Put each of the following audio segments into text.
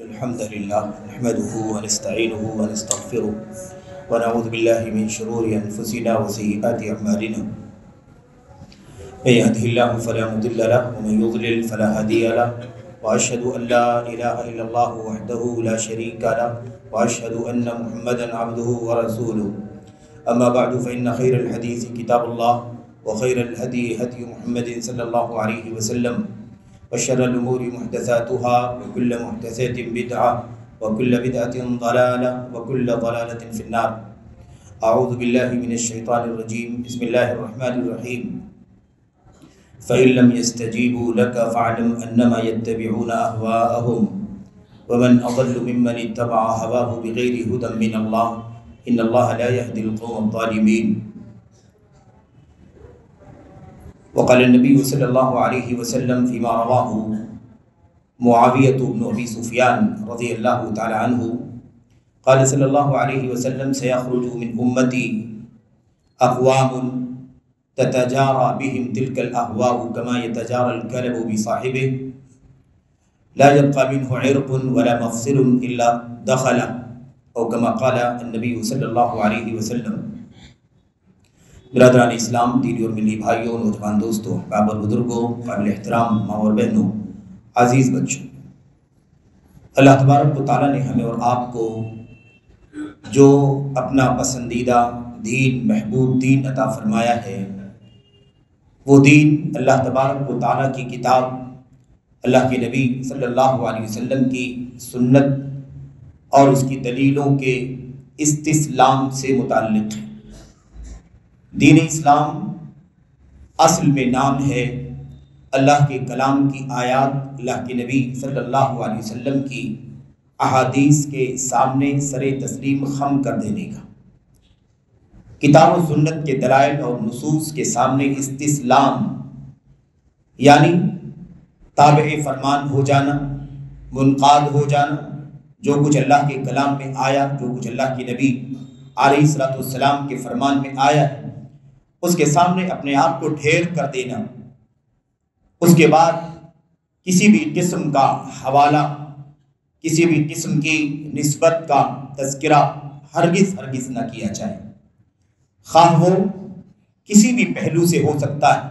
الحمد لله نحمده ونستعينه ونستغفره ونعوذ بالله من شرور أنفسنا وسيئات أعمالنا من يهده الله فلا مضل له ومن يضلل فلا هادي له وأشهد أن لا إله إلا الله وحده لا شريك له وأشهد أن محمدا عبده ورسوله أما بعد فإن خير الحديث كتاب الله وخير الهدي هدي محمد صلى الله عليه وسلم وشر الأمور محدثاتها وكل محدثات بدعة وكل بدعة ضلالة وكل ضلالة في النار. أعوذ بالله من الشيطان الرجيم. بسم الله الرحمن الرحيم. فإن لم يستجيبوا لك فاعلم أنما يتبعون أهواءهم ومن أضل ممن اتبع هواه بغير هدى من الله إن الله لا يهدي القوم الظالمين. وقال النبي صلى الله عليه وسلم فيما رواه معاوية بن أبي سفيان رضي الله تعالى عنه قال صلى الله عليه وسلم سيخرج من أمتي أقوام تتجارى بهم تلك الأهواء كما يتجارى الكلب بصاحبه لا يبقى منه عرق ولا مفصل إلا دخل أو كما قال النبي صلى الله عليه وسلم. برادران اسلام، دینی اور ملی بھائیوں، نوجوان دوستوں، احباب اور بزرگوں، قابل احترام ماں اور بہنوں، عزیز بچوں، اللہ تبارک و تعالیٰ نے ہمیں اور آپ کو جو اپنا پسندیدہ دین، محبوب دین عطا فرمایا ہے، وہ دین اللہ تبارک و تعالیٰ کی کتاب، اللہ کے نبی صلی اللہ علیہ وسلم کی سنت اور اس کی دلیلوں کے استسلام سے متعلق ہے. دین اسلام اصل میں نام ہے اللہ کے کلام کی آیات، اللہ کے نبی صلی اللہ علیہ وسلم کی احادیث کے سامنے سر تسلیم خم کر دینے کا، کتاب و سنت کے دلائل اور نصوص کے سامنے استسلام یعنی تابع فرمان ہو جانا، منقاد ہو جانا. جو کچھ اللہ کے کلام میں آیا، جو کچھ اللہ کے نبی علیہ الصلوۃ والسلام کے فرمان میں آیا ہے، اس کے سامنے اپنے آپ کو ڈھیر کر دینا. اس کے بعد کسی بھی قسم کا حوالہ، کسی بھی قسم کی نسبت کا تذکرہ ہرگز نہ کیا جائے، خواہ وہ کسی بھی پہلو سے ہو سکتا ہے.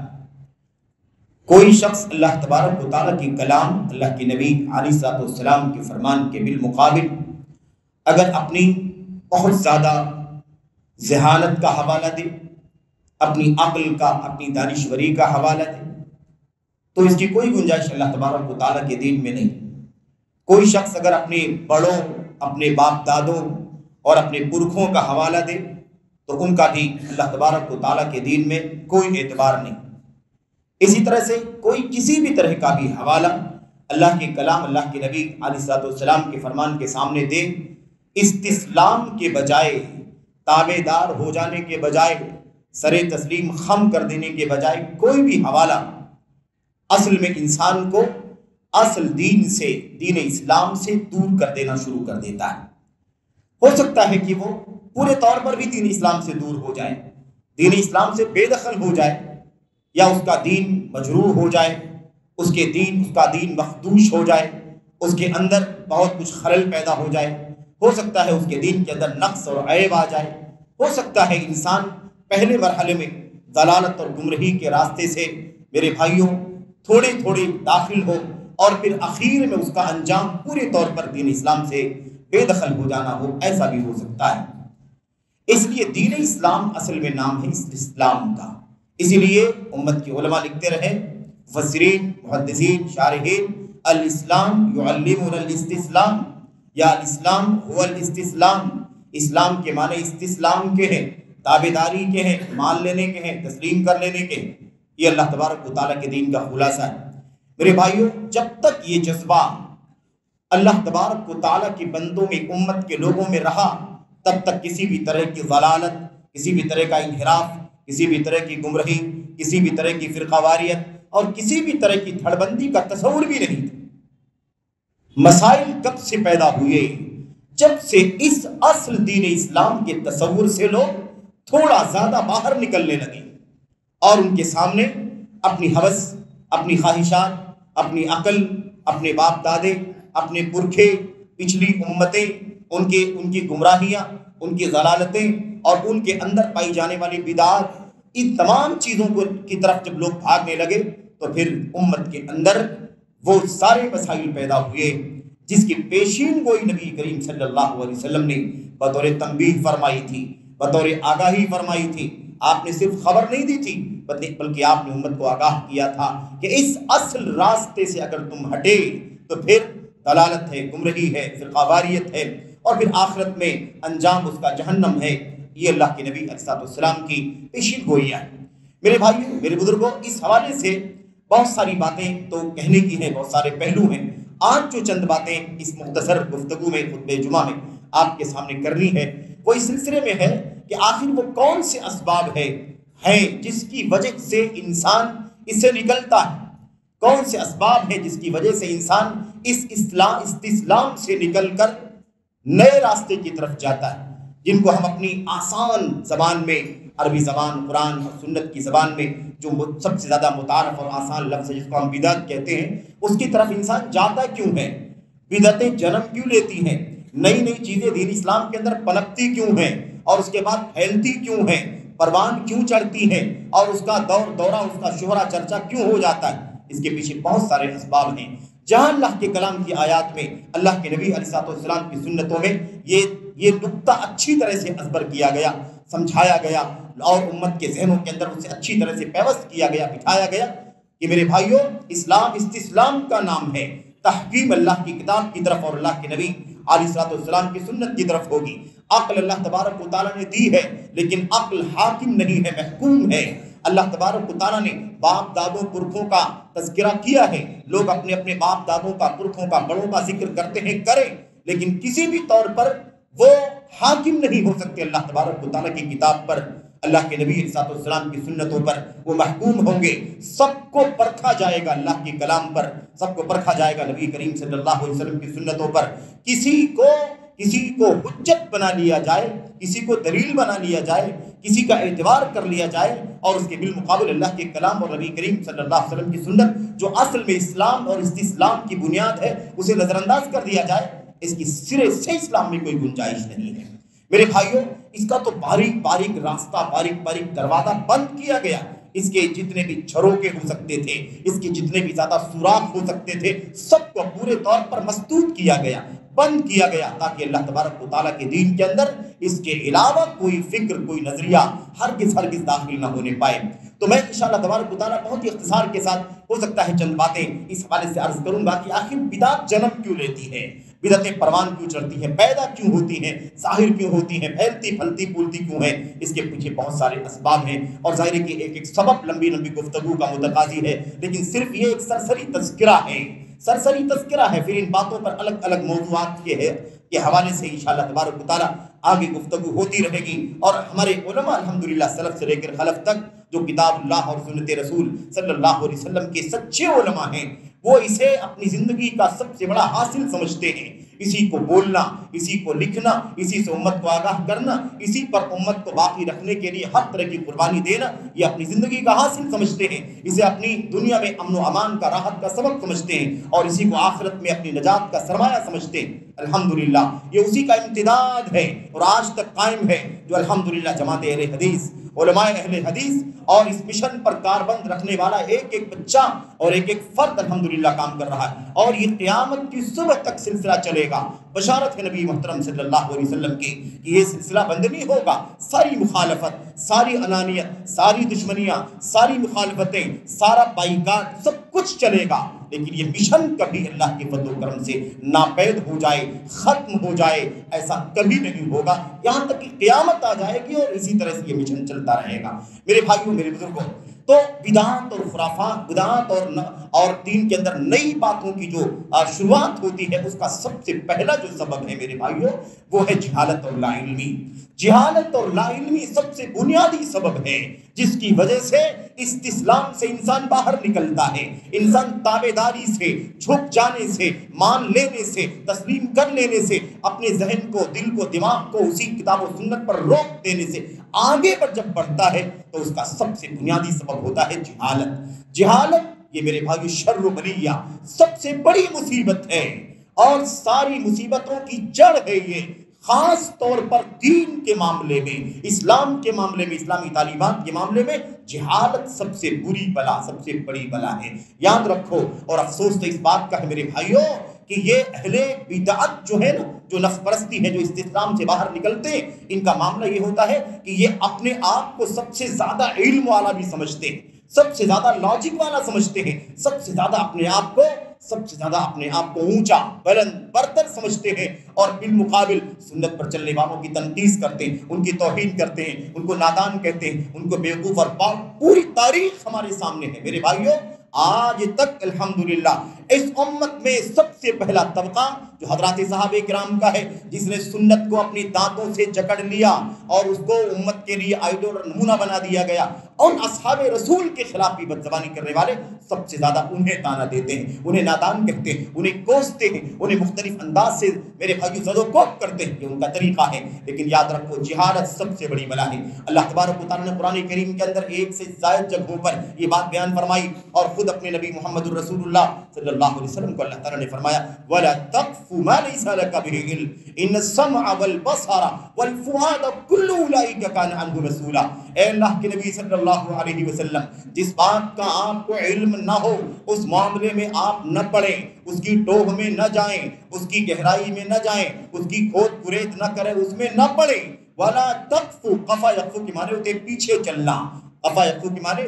کوئی شخص اللہ تبارک و تعالیٰ کی کلام، اللہ کے نبی علیہ الصلوۃ والسلام کے فرمان کے بالمقابل اگر اپنی بہت زیادہ ذہانت کا حوالہ دے، اپنی عقل کا، اپنی دانشوری کا حوالہ دے، تو اس کی کوئی گنجائش اللہ تبارک و تعالیٰ کے دین میں نہیں. کوئی شخص اگر اپنے بڑوں، اپنے باپ دادوں اور اپنے پرکھوں کا حوالہ دے تو ان کا بھی اللہ تبارک و تعالیٰ کے دین میں کوئی اعتبار نہیں. اسی طرح سے کوئی کسی بھی طرح کا بھی حوالہ اللہ کے کلام، اللہ کے نبی علیہ الصلوۃ والسلام کے فرمان کے سامنے دے، استسلام کے بجائے، تابع دار ہو جانے کے بجائے، سر تسلیم خم کر دینے کے بجائے کوئی بھی حوالہ اصل میں انسان کو اصل دین سے، دین اسلام سے دور کر دینا شروع کر دیتا ہے. ہو سکتا ہے کہ وہ پورے طور پر بھی دین اسلام سے دور ہو جائے، دین اسلام سے بے دخل ہو جائے، یا اس کا دین مجروح ہو جائے، اس کا دین مخدوش ہو جائے، اس کے اندر بہت کچھ خلل پیدا ہو جائے. ہو سکتا ہے اس کے دین کے اندر نقص اور عیب آ جائے. ہو سکتا ہے انسان پہلے مرحلے میں ضلالت اور گمراہی کے راستے سے میرے بھائیوں تھوڑے داخل ہو اور پھر اخیر میں اس کا انجام پورے طور پر دین اسلام سے بے دخل ہو جانا ہو. ایسا بھی ہو سکتا ہے. اس لیے دین اسلام اصل میں نام ہے اسلام کا. اسی لیے امت کے علماء لکھتے رہے، مفسرین، محدثین، شارحین، الاسلام یعلمنا الاستسلام، یا الاسلام هو الاستسلام. اسلام کے معنی استسلام کے ہیں، تابعداری کے ہیں، مان لینے کے ہیں، تسلیم کر لینے کے ہیں. یہ اللہ تبارک و تعالیٰ کے دین کا خلاصہ ہے. میرے بھائیوں، جب تک یہ جذبہ اللہ تبارک و تعالیٰ کے بندوں میں، امت کے لوگوں میں رہا، تب تک کسی بھی طرح کی ضلالت، کسی بھی طرح کا انحراف، کسی بھی طرح کی گمراہی، کسی بھی طرح کی فرقہ واریت اور کسی بھی طرح کی دھڑبندی کا تصور بھی نہیں تھا. مسائل کب سے پیدا ہوئے؟ جب سے اس اصل دین اسلام کے تصور سے لوگ تھوڑا زیادہ باہر نکلنے لگے اور ان کے سامنے اپنی ہوس، اپنی خواہشات، اپنی عقل، اپنے باپ دادے، اپنے پرکھے پچھلی امتیں، ان کی گمراہیاں، ان کی ضلالتیں اور ان کے اندر پائی جانے والی بدعات، ان تمام چیزوں کی طرف جب لوگ بھاگنے لگے تو پھر امت کے اندر وہ سارے مسائل پیدا ہوئے جس کی پیشین گوئی نبی کریم صلی اللہ علیہ وسلم نے بطور تنبیہ فرمائی تھی، بطور آگاہی فرمائی تھی۔ آپ نے صرف خبر نہیں دی تھی بلکہ آپ نے امت کو آگاہ کیا تھا کہ اس اصل راستے سے اگر تم ہٹے تو پھر دلالت ہے، گمراہی ہے، فرقہ واریت ہے، اور پھر آخرت میں انجام اس کا جہنم ہے۔ یہ اللہ کے نبی علیہ السلام کی پیشین گوئیاں ہیں۔ میرے بھائیوں، میرے بزرگوں، اس حوالے سے بہت ساری باتیں تو کہنے کی ہیں، بہت سارے پہلو ہیں۔ آج جو چند باتیں اس مختصر گفتگو میں، خطبہ جمعہ میں آپ کے سامنے کرنی ہے، وہ اس سلسلے میں ہے کہ آخر وہ کون سے اسباب ہیں جس کی وجہ سے انسان اس سے نکلتا ہے، کون سے اسباب ہیں جس کی وجہ سے انسان اس استسلام سے نکل کر نئے راستے کی طرف جاتا ہے، جن کو ہم اپنی آسان زبان میں، عربی زبان، قرآن اور سنت کی زبان میں جو سب سے زیادہ متعارف اور آسان لفظ ہے جس کو ہم بدعت کہتے ہیں، اس کی طرف انسان جاتا کیوں ہے؟ بدعتیں جنم کیوں لیتی ہیں؟ نئی نئی چیزیں دین اسلام کے اندر پنپتی کیوں ہیں اور اس کے بعد پھیلتی کیوں ہیں؟ پروان کیوں چڑھتی ہیں اور اس کا دورہ، اس کا شہرہ چرچا کیوں ہو جاتا ہے؟ اس کے پیچھے بہت سارے اسباب ہیں۔ جہاں اللہ کے کلام کی آیات میں، اللہ کے نبی علیہ السلام کی سنتوں میں یہ نقطہ اچھی طرح سے ازبر کیا گیا، سمجھایا گیا اور امت کے ذہنوں کے اندر اسے اچھی طرح سے پیوست کیا گیا، بٹھایا گیا کہ میرے بھائیوں، اسلام استسلام کا نام ہے، تحکیم اللہ کی کتاب کی طرف اور اللہ کے نبی علیہ السلام کی سنت کی طرف ہوگی۔ عقل اللہ تبارک و تعالیٰ نے دی ہے، لیکن عقل حاکم نہیں ہے، محکوم ہے۔ اللہ تبارک و تعالیٰ نے باپ دادوں پرکھوں کا تذکرہ کیا ہے، لوگ اپنے اپنے باپ دادوں کا، پرکھوں کا، بڑوں کا ذکر کرتے ہیں، کریں، لیکن کسی بھی طور پر وہ حاکم نہیں ہو سکتے اللہ تبارک و تعالیٰ کی کتاب پر، اللہ کے نبی علیہ السلام کی سنتوں پر۔ وہ محکوم ہوں گے، سب کو پرکھا جائے گا اللہ کے کلام پر، سب کو پرکھا جائے گا نبی کریم صلی اللہ علیہ وسلم کی سنتوں پر۔ کسی کو حجت بنا لیا جائے، کسی کو دلیل بنا لیا جائے، کسی کا اعتبار کر لیا جائے اور اس کے بالمقابل اللہ کے کلام اور نبی کریم صلی اللہ علیہ وسلم کی سنت جو اصل میں اسلام اور استسلام کی بنیاد ہے اسے نظر انداز کر دیا جائے، اس کی سرے سے اسلام میں کوئی گنجائش نہیں ہے۔ میرے بھائیوں، اس کا تو باریک باریک راستہ، باریک باریک دروازہ بند کیا گیا۔ اس کے جتنے بھی جھروکے ہو سکتے تھے، اس کے جتنے بھی زیادہ سوراخ ہو سکتے تھے، سب کو پورے طور پر مسدود کیا گیا، بند کیا گیا، تاکہ اللہ تبارک و تعالیٰ کے دین کے اندر اس کے علاوہ کوئی فکر، کوئی نظریہ ہرگز داخل نہ ہونے پائے۔ تو میں انشاءاللہ تبارک و تعالیٰ بہت ہی اختصار کے ساتھ ہو سکتا ہے چند باتیں اس حوالے سے عرض کروں گا کہ آخر بدعت جنم کیوں لیتی ہے، بدعتیں پروان کیوں چڑھتی ہیں، پیدا کیوں ہوتی ہیں، ظاہر کیوں ہوتی ہیں، پھیلتی پھلتی پھولتی کیوں ہیں۔ اس کے پیچھے بہت سارے اسباب ہیں اور ظاہر ہے کہ ایک سبب لمبی گفتگو کا متقاضی ہے، لیکن صرف یہ ایک سرسری تذکرہ ہے، سرسری تذکرہ ہے۔ پھر ان باتوں پر الگ الگ موضوعات کے حوالے سے انشاءاللہ تبارک و تعالیٰ آگے گفتگو ہوتی رہے گی، اور ہمارے علماء الحمدللہ سلف سے لے کر خلف تک جو کتاب اللہ اور سنت رسول صلی اللہ علیہ وسلم کے سچے علماء ہیں، وہ اسے اپنی زندگی کا سب سے بڑا حاصل سمجھتے ہیں۔ اسی کو بولنا، اسی کو لکھنا، اسی سے امت کو آگاہ کرنا، اسی پر امت کو باقی رکھنے کے لیے ہر طرح کی قربانی دینا، یہ اپنی زندگی کا حاصل سمجھتے ہیں، اسے اپنی دنیا میں امن و امان کا، راحت کا سبب سمجھتے ہیں، اور اسی کو آخرت میں اپنی نجات کا سرمایہ سمجھتے ہیں۔ الحمدللہ یہ اسی کا امتداد ہے اور آج تک قائم ہے، جو الحمدللہ جماعت اہل حدیث، علماء اہل حدیث اور اس مشن پر کاربند رکھنے والا ایک ایک بچہ اور ایک ایک فرد الحمدللہ کام کر رہا ہے، اور یہ قیامت کی صبح تک سلسلہ چلے گا۔ بشارت ہے نبی محترم صلی اللہ علیہ وسلم کی کہ یہ سلسلہ بند نہیں ہوگا۔ ساری مخالفت، ساری انانیت، ساری دشمنیاں، ساری مخالفتیں، سارا بائیکاٹ، سب کچھ چلے گا، لیکن یہ مشن کبھی اللہ کے فضل و کرم سے ناپید ہو جائے، ختم ہو جائے، ایسا کبھی نہیں ہوگا، یہاں تک کہ قیامت آ جائے گی اور اسی طرح سے یہ مشن چلتا رہے گا۔ میرے بھائیوں، میرے بزرگوں، تو بدعات اور خرافات، بدعات اور دین کے اندر نئی باتوں کی جو شروعات ہوتی ہے، اس کا سب سے پہلا جو سبب ہے میرے بھائیوں، وہ ہے جہالت اور لا علمی۔ جہالت اور لا علمی سب سے بنیادی سبب ہے جس کی وجہ سے استسلام سے انسان باہر نکلتا ہے، انسان تابعداری سے، جھک جانے سے، مان لینے سے، تسلیم کر لینے سے، اپنے ذہن کو، دل کو، دماغ کو اسی کتاب و سنت پر روک دینے سے آگے پر جب بڑھتا ہے تو اس کا سب سے بنیادی سبب ہوتا ہے جہالت۔ جہالت یہ میرے بھائی شر و بلیہ، سب سے بڑی مصیبت ہے، اور ساری مصیبتوں کی جڑ ہے یہ، خاص طور پر دین کے معاملے میں، اسلام کے معاملے میں، اسلامی تعلیمات کے معاملے میں جہالت سب سے بری بلا، سب سے بڑی بلا ہے، یاد رکھو۔ اور افسوس تو اس بات کا ہے میرے بھائیوں کہ یہ اہل بدعت جو ہے نا، جو نفس پرستی ہے، جو استسلام سے باہر نکلتے ہیں، ان کا معاملہ یہ ہوتا ہے کہ یہ اپنے آپ کو سب سے زیادہ علم والا بھی سمجھتے ہیں، سب سے زیادہ لاجک والا سمجھتے ہیں، سب سے زیادہ اپنے آپ کو اونچا، بلند، برتر سمجھتے ہیں، اور بالمقابل سنت پر چلنے والوں کی تنقید کرتے ہیں، ان کی توہین کرتے ہیں، ان کو نادان کہتے ہیں، ان کو بیوقوف، اور پوری تاریخ ہمارے سامنے ہے میرے بھائیوں۔ آج تک الحمدللہ اس امت میں سب سے پہلا طبقہ جو حضرات صحابہ کرام کا ہے، جس نے سنت کو اپنی دانتوں سے جکڑ لیا اور اس کو امت کے لیے آئیڈول اور نمونہ بنا دیا گیا، اور اصحاب رسول کے خلاف بھی بدزبانی کرنے والے سب سے زیادہ انہیں تانا دیتے ہیں، انہیں نادان کہتے ہیں، انہیں کوستے ہیں، انہیں مختلف انداز سے میرے بھائیو زد و کوب کرتے ہیں، یہ ان کا طریقہ ہے۔ لیکن یاد رکھو جہالت سب سے بڑی بلا ہے۔ اللہ تبارک و تعالیٰ نے قرآن کریم کے اندر ایک سے زائد جگہوں پر یہ بات بیان فرمائی، اور خود اپنے نبی محمد الرسول اللہ صلی اللہ علیہ وسلم کو اللہ تعالیٰ نے فرمایا وَلَا تَقْفُ مَا لَيْسَ لَكَ بِهِ عِلْمٌ إِنَّ السَّمْعَ وَالْبَصَرَ وَالْفُؤَادَ كُلُّ أُولَئِكَ كَانَ عَنْهُ مسؤولا۔ اے اللہ کے نبی صلی اللہ علیہ وسلم، جس بات کا آپ کو علم نہ ہو اس معاملے میں آپ نہ پڑھیں، اس کی ٹوہ میں نہ جائیں، اس کی گہرائی میں نہ جائیں، اس کی کھود کریت نہ کریں، اس میں نہ پڑھیں۔ وَلَا تَقْفُ، قفا یقفو کی معنی ہوتے پیچھے چلنا، قفا یقفو کی معنی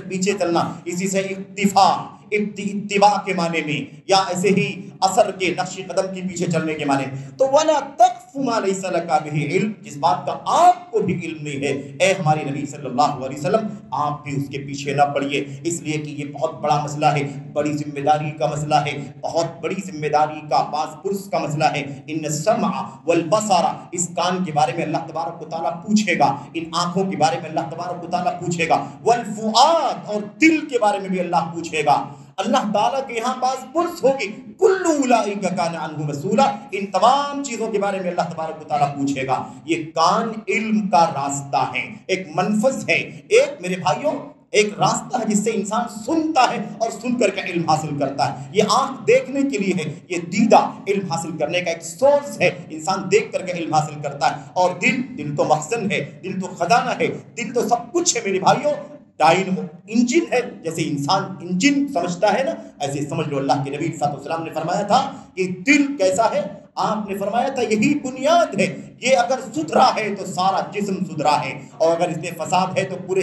پیچھے چلنا، اسی سے اقتفا، اتباع کے معنی میں، یا ایسے ہی اثر کے، نقش قدم کے پیچھے چلنے کے معنی۔ تو وَلَا تَقْفُ مَا لَيْسَ لَكَ بِهِ عِلْمٌ، جس بات کا آپ کو بھی علم نہیں ہے، اے ہمارے نبی صلی اللہ علیہ وسلم آپ بھی اس کے پیچھے نہ پڑیے، اس لیے کہ یہ بہت بڑا مسئلہ ہے، بڑی ذمہ داری کا مسئلہ ہے، بہت بڑی ذمہ داری کا باز پرس کا مسئلہ ہے۔ ان السمع والبصر، اس کان کے بارے میں اللہ تبارک و تعالیٰ پوچھے گا، ان آنکھوں کے بارے میں اللہ تبارک و تعالیٰ پوچھے گا، والفؤاد، اور دل کے بارے میں بھی اللہ پوچھے گا۔ اللہ تعالیٰ کے یہاں باز پرس ہوگی، کلُّ اولئک کان عنہ مسؤولا، ان تمام چیزوں کے بارے میں اللہ تبارک و تعالیٰ پوچھے گا۔ یہ کان علم کا راستہ ہے، ایک منفذ ہے، ایک میرے بھائیوں ایک راستہ ہے جس سے انسان سنتا ہے اور سن کر کے علم حاصل کرتا ہے۔ یہ آنکھ دیکھنے کے لیے ہے، یہ دیدہ علم حاصل کرنے کا ایک سورس ہے، انسان دیکھ کر کے علم حاصل کرتا ہے۔ اور دل تو مخزن ہے، دل تو خزانہ ہے، دل تو سب کچھ ہے میرے بھائیوں، ڈائنمو انجن ہے، جیسے انسان انجن سمجھتا ہے نا، ایسے سمجھ لو اللہ کے نبی صلی اللہ علیہ وسلم نے فرمایا تھا کہ دل کیسا ہے، آپ نے فرمایا تھا یہی بنیاد ہے، یہ اگر سدھرا ہے تو سارا جسم سدھرا ہے، اور اگر اس میں فساد ہے تو پورا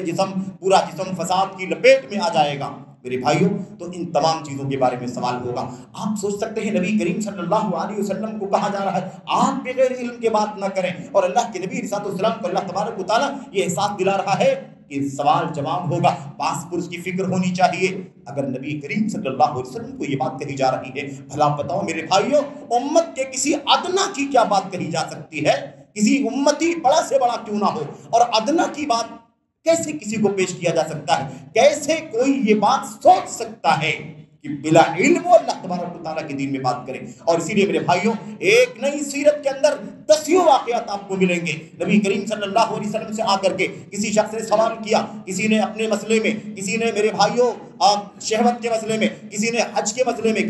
جسم فساد کی لپیٹ میں آ جائے گا۔ میرے بھائیوں تو ان تمام چیزوں کے بارے میں سوال ہوگا۔ آپ سوچ سکتے ہیں نبی کریم صلی اللہ علیہ وسلم کو کہا جا رہا ہے آپ بغیر علم کے بات نہ کریں، اور اللہ کے نبی صلی اللہ علیہ وسلم کو اللہ تبارک و تعالیٰ یہ احساس دلا رہا ہے کہ سوال جواب ہوگا، باس پرس کی فکر ہونی چاہیے۔ اگر نبی کریم صلی اللہ علیہ وسلم کو یہ بات کہی جا رہی ہے، بھلا بتاؤ میرے بھائیوں امت کے کسی ادنا کی کیا بات کہی جا سکتی ہے؟ کسی امتی بڑا سے بڑا کیوں نہ ہو، اور ادنا کی بات کیسے کسی کو پیش کیا جا سکتا ہے؟ کیسے کوئی یہ بات سوچ سکتا ہے کہ بلا علم وہ اللہ تبارک و تعالیٰ کے دین میں بات کریں؟ اور اسی لیے میرے بھائیوں ایک نئی سیرت کے اندر 10 واقعات آپ کو ملیں گے۔ نبی کریم صلی اللہ علیہ وسلم سے آ کر کے کسی شخص نے سوال کیا، کسی نے اپنے مسئلے میں، کسی نے میرے بھائیوں شہوت کے مسئلے میں، کسی نے حج کے مسئلے میں،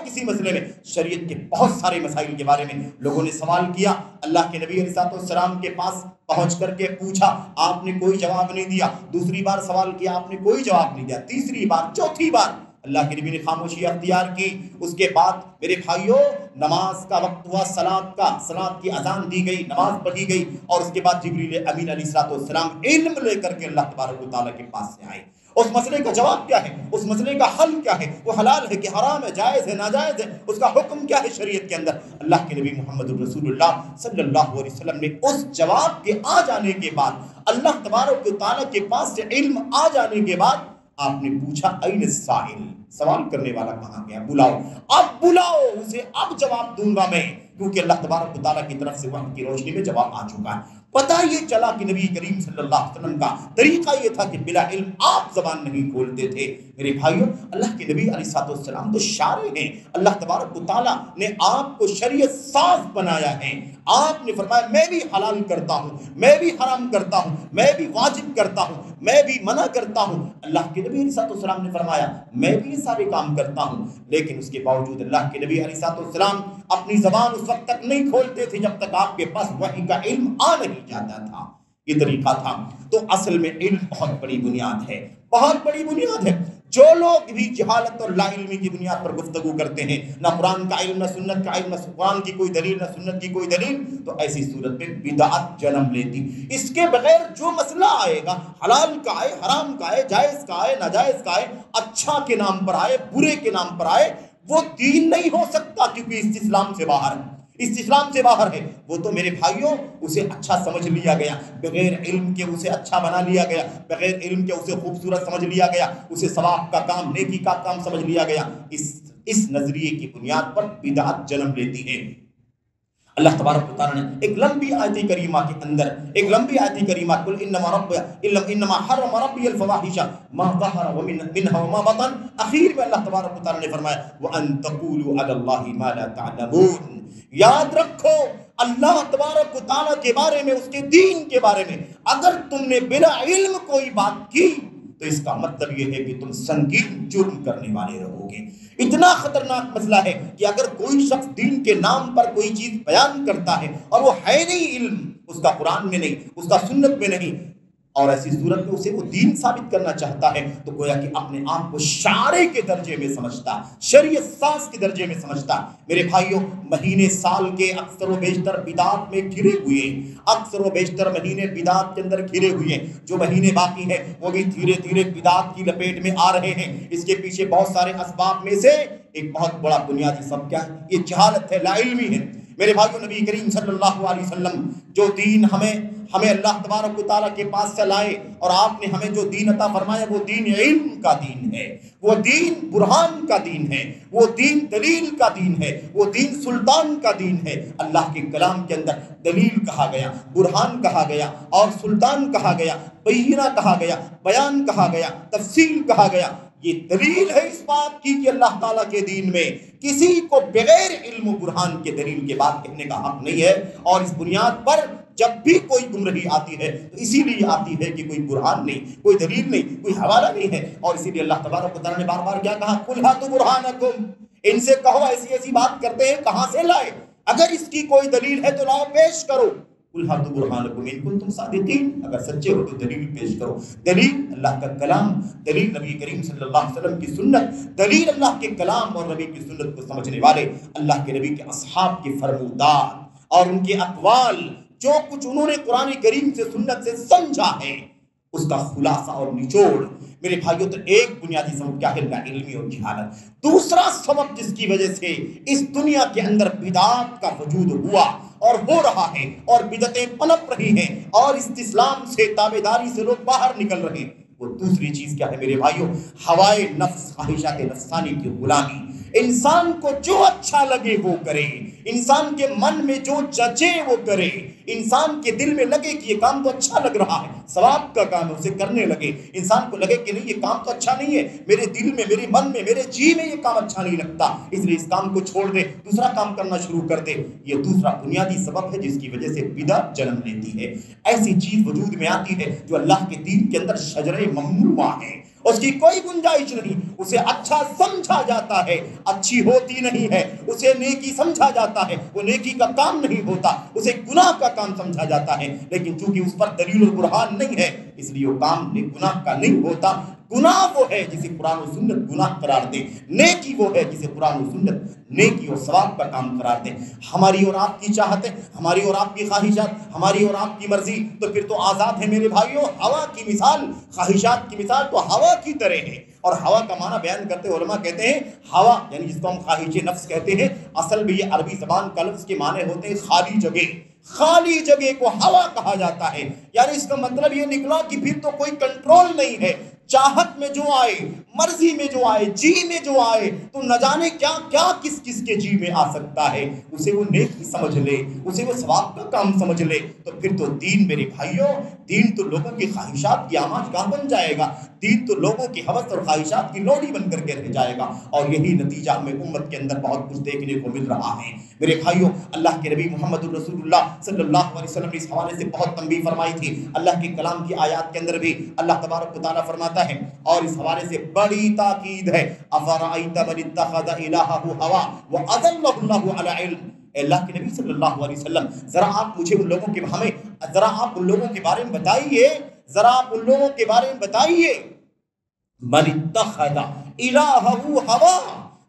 کسی مسئلے میں، شریعت کے بہت سارے مسائل کے بارے میں لوگوں نے سوال کیا۔ اللہ کے نبی علیہ السلام کے پاس پہنچ کر کے پوچھا، آپ نے کوئی جواب نہیں دیا۔ دوسری بار سوال کیا، آپ نے کوئی جواب نہیں دیا۔ تیسری بار، چوتھی بار اللہ کے نبی نے خاموشی اختیار کی۔ اس کے بعد میرے بھائیوں نماز کا وقت ہوا، صلاۃ کی اذان دی گئی، نماز پڑھی گئی، اور اس کے بعد جبریل امین علیہ السلام علم لے کر کے اللہ تبارک و تعالیٰ کے پاس سے آئے۔ اس مسئلے کا جواب کیا ہے، اس مسئلے کا حل کیا ہے، وہ حلال ہے کہ حرام ہے، جائز ہے ناجائز ہے، اس کا حکم کیا ہے شریعت کے اندر؟ اللہ کے نبی محمد الرسول اللہ صلی اللہ علیہ وسلم نے اس جواب کے آ جانے کے بعد، اللہ تبارک و تعالیٰ کے پاس سے علم آ جانے کے بعد آپ نے پوچھا این السائل، سوال کرنے والا کہاں گیا؟ بلاؤ اسے، اب جواب دوں گا میں، کیونکہ اللہ تبارک و تعالیٰ کی طرف سے وحی کی روشنی میں جواب آ چکا ہے۔ پتہ یہ چلا کہ نبی کریم صلی اللہ علیہ وسلم کا طریقہ یہ تھا کہ بلا علم آپ زبان نہیں کھولتے تھے۔ میرے بھائیوں اللہ کے نبی علیہ السلام تو شارع ہیں، اللہ تبارک و تعالیٰ نے آپ کو شریعت ساز بنایا ہے۔ آپ نے فرمایا میں بھی حلال کرتا ہوں، میں بھی حرام کرتا ہوں، میں بھی واجب کرتا ہوں، میں بھی منع کرتا ہوں۔ اللہ کے نبی علیہ السلام نے فرمایا میں بھی یہ سارے کام کرتا ہوں، لیکن اس کے باوجود اللہ کے نبی علیہ السلام اپنی زبان اس وقت تک نہیں کھولتے تھے جب تک آپ کے پاس وحی کا علم آ نہیں جاتا تھا۔ یہ طریقہ تھا۔ تو اصل میں علم بہت بڑی بنیاد ہے، بہت بڑی بنیاد ہے۔ جو لوگ بھی جہالت اور لا علمی کی بنیاد پر گفتگو کرتے ہیں، نہ قرآن کا علم، نہ سنت کا علم، نہ قرآن کی کوئی دلیل، نہ سنت کی کوئی دلیل، تو ایسی صورت میں بدعت جنم لیتی۔ اس کے بغیر جو مسئلہ آئے گا، حلال کا آئے، حرام کا آئے، جائز کا آئے، ناجائز کا آئے، اچھا کے نام پر آئے، برے کے نام پر آئے، وہ دین نہیں ہو سکتا، کیونکہ استسلام سے باہر ہے، استسلام سے باہر ہے۔ وہ تو میرے بھائیوں اسے اچھا سمجھ لیا گیا، بغیر علم کے اسے اچھا بنا لیا گیا، بغیر علم کے اسے خوبصورت سمجھ لیا گیا، اسے ثواب کا کام، نیکی کا کام سمجھ لیا گیا۔ اس نظریے کی بنیاد پر بدعت جنم لیتی ہے۔ اللہ تبارک و تعالیٰ نے ایک لمبی آیت کریمہ کے اندر، ایک لمبی آیت کریمہ، قل انما حرم ربی الفواحش ما ظہر منها وما بطن، اخیر میں اللہ تبارک و تعالیٰ نے فرمایا وان تقولوا علی اللہ ما لا تعلمون۔ یاد رکھو اللہ تبارک و تعالیٰ کے بارے میں، اس کے دین کے بارے میں اگر تم نے بلا علم کوئی بات کی تو اس کا مطلب یہ ہے کہ تم سنگین جرم کرنے والے رہو گے۔ اتنا خطرناک مسئلہ ہے کہ اگر کوئی شخص دین کے نام پر کوئی چیز بیان کرتا ہے اور وہ ہے نہیں علم، اس کا قرآن میں نہیں، اس کا سنت میں نہیں، اور ایسی صورت میں اسے وہ دین ثابت کرنا چاہتا ہے، تو گویا کہ اپنے آپ کو شارع کے درجے میں سمجھتا، شریعت ساز کے درجے میں سمجھتا۔ میرے بھائیوں، مہینے سال کے اکثر و بیشتر بدعات میں گھرے ہوئے ہیں، اکثر و بیشتر مہینے بدعات کے اندر گھرے ہوئے ہیں۔ جو مہینے باقی ہیں وہ بھی دھیرے دھیرے بدعات کی لپیٹ میں آ رہے ہیں۔ اس کے پیچھے بہت سارے اسباب میں سے ایک بہت بڑا بنیادی سبب کیا ہے؟ یہ جہالت ہے، لا علمی ہے۔ میرے بھائیوں، نبی کریم صلی اللہ علیہ وسلم جو دین ہمیں اللہ تبارک و تعالیٰ کے پاس سے لائے، اور آپ نے ہمیں جو دین عطا فرمایا وہ دین علم کا دین ہے، وہ دین برہان کا دین ہے، وہ دین دلیل کا دین ہے، وہ دین سلطان کا دین ہے۔ اللہ کے کلام کے اندر دلیل کہا گیا، برہان کہا گیا، اور سلطان کہا گیا، بینہ کہا گیا، بیان کہا گیا، تفصیل کہا گیا۔ یہ دلیل ہے اس بات کی کہ اللہ تعالیٰ کے دین میں کسی کو بغیر علم و برہان کے دلیل کے بات کہنے کا حق نہیں ہے، اور اس بنیاد پر جب بھی کوئی گمراہی آتی ہے تو اسی لیے آتی ہے کہ کوئی برہان نہیں، کوئی دلیل نہیں، کوئی حوالہ نہیں ہے۔ اور اسی لیے اللہ تبارک و تعالیٰ نے بار بار کیا کہا؟ قُلْ هَاتُوا بُرْهَانَكُمْ، ان سے کہو ایسی ایسی بات کرتے ہیں کہاں سے لائے؟ اگر اس کی کوئی دلیل ہے تو لاؤ، پیش کرو۔ قُلْ هَاتُوا بُرْهَانَكُمْ إِن كُنتُمْ صَادِقِينَ، اگر سچے ہو تو دلیل پیش کرو۔ دلیل اللہ کا کلام، دلیل نبی کریم صلی اللہ علیہ وسلم کی سنت، دلیل اللہ کے کلام اور نبی کی سنت کو سمجھنے والے، اللہ کے نبی کے اصحاب کے فرمودات اور ان کے اقوال، جو کچھ انہوں نے قرآن کریم سے، سنت سے سمجھا ہے، اس کا خلاصہ اور نچوڑ۔ میرے بھائیوں، تو ایک بنیادی سبب کیا ہے؟ لا علمی اور جہالت۔ دوسرا سبب جس کی وجہ سے اس دنیا کے اندر بدعات کا وجود ہوا اور ہو رہا ہے، اور بدعتیں پنپ رہی ہیں، اور استسلام سے، تابعداری سے لوگ باہر نکل رہے ہیں، وہ دوسری چیز کیا ہے میرے بھائیوں؟ ہوائے نفس، خواہشات نفسانی کی غلامی۔ انسان کو جو اچھا لگے وہ کرے، انسان کے من میں جو جچے وہ کرے، انسان کے دل میں لگے کہ یہ کام تو اچھا لگ رہا ہے، ثواب کا کام ہے، اسے کرنے لگے۔ انسان کو لگے کہ نہیں یہ کام تو اچھا نہیں ہے، میرے دل میں، میرے من میں، میرے جی میں یہ کام اچھا نہیں لگتا، اس لیے اس کام کو چھوڑ دے، دوسرا کام کرنا شروع کر دے۔ یہ دوسرا بنیادی سبب ہے جس کی وجہ سے بدعت جنم لیتی ہے۔ ایسی چیز وجود میں آتی ہے جو اللہ کے دین کے اندر شجرے ممنوعہ ہے، اس کی کوئی گنجائش نہیں، اسے اچھا سمجھا جاتا ہے، اچھی ہوتی نہیں ہے، اسے نیکی سمجھا جاتا ہے، وہ نیکی کا کام نہیں ہوتا، اسے گناہ کا کام سمجھا جاتا ہے، لیکن چونکہ اس پر دلیل و برہان نہیں ہے اس لیے وہ کام گناہ کا نہیں ہوتا۔ گناہ وہ ہے جسے قرآن و سنت گناہ قرار دے، نیکی وہ ہے جسے قرآن و سنت نیکی اور ثواب کا کام قرار دے۔ ہماری اور آپ کی چاہتیں، ہماری اور آپ کی خواہشات، ہماری اور آپ کی مرضی تو پھر تو آزاد ہے میرے بھائیوں۔ ہوا کی مثال، خواہشات کی مثال تو ہوا کی طرح ہے، اور ہوا کا معنی بیان کرتے علماء کہتے ہیں ہوا یعنی جس کو ہم خواہش نفس کہتے ہیں، اصل میں یہ عربی زبان کا لفظ کے معنی ہوتے ہیں خالی جگہ۔ خالی جگہ کو ہوا کہا جاتا ہے، یعنی اس کا مطلب یہ نکلا کہ پھر تو کوئی کنٹرول نہیں ہے، چاہت میں جو آئے، مرضی میں جو آئے، جی میں جو آئے، تو نہ جانے کیا کیا کس کس کے جی میں آ سکتا ہے، اسے وہ نیکی سمجھ لے، اسے وہ ثواب کا کام سمجھ لے، تو پھر تو دین میرے بھائیوں، دین تو لوگوں کی خواہشات کی آماج گاہ بن جائے گا، دین تو لوگوں کی ہوس اور خواہشات کی لوڑی بن کر کے رہ جائے گا، اور یہی نتیجہ ہمیں امت کے اندر بہت کچھ دیکھنے کو مل رہا ہے۔ میرے بھائیوں، اللہ کے نبی محمد الرسول اللہ صلی اللہ علیہ وسلم نے اس حوالے سے بہت تنبیہ فرمائی تھی۔ اللہ کے کلام کی آیات کے اندر بھی اللہ تبارک و تعالیٰ فرماتا ہے، اور اس حوالے سے بڑی تاکید ہے، افرأیت من اتخذ الہہ ہوا واضلہ اللہ علی علم۔ اے اللہ کے نبی صلی اللہ علیہ وسلم، ذرا آپ مجھے ان لوگوں کے ذرا آپ ان لوگوں کے بارے میں بتائیے، ذرا آپ ان لوگوں کے بارے میں بتائیے، من اتخذ الہہ ہوا،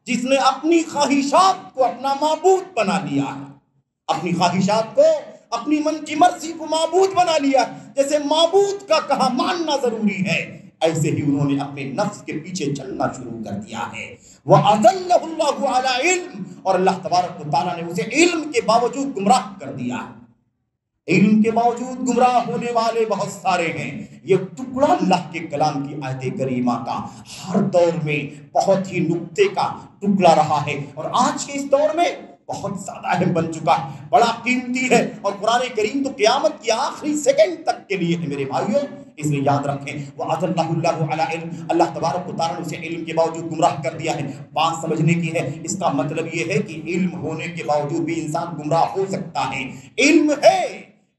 جس نے اپنی خواہشات کو اپنا معبود بنا لیا ہے، اپنی خواہشات کو، اپنی من کی مرضی کو معبود بنا لیا ہے۔ جیسے معبود کا کہا ماننا ضروری ہے، ایسے ہی انہوں نے اپنے نفس کے پیچھے چلنا شروع کر دیا ہے۔ وَأَضَلَّهُ اللَّهُ عَلَىٰ علم، اور اللہ تبارک و تعالیٰ نے اسے علم کے باوجود گمراہ کر دیا۔ علم کے باوجود گمراہ ہونے والے بہت سارے ہیں۔ یہ ٹکڑا اللہ کے کلام کی آیت کریمہ کا ہر دور میں بہت ہی نکتے کا ٹکڑا رہا ہے، اور آج کے اس دور میں بہت زیادہ اہم بن چکا ہے، بڑا قیمتی ہے، اور قرآن کریم تو قیامت کی آخری سیکنڈ تک کے لیے ہے میرے بھائیوں، اس لیے یاد رکھیں وَأَضَلَّهُ اللَّهُ عَلَىٰ علم، اللہ تبارک و تعالیٰ نے اسے علم کے باوجود گمراہ کر دیا ہے۔ بات سمجھنے کی ہے، اس کا مطلب یہ ہے کہ علم ہونے کے باوجود بھی انسان گمراہ ہو سکتا ہے۔ علم ہے،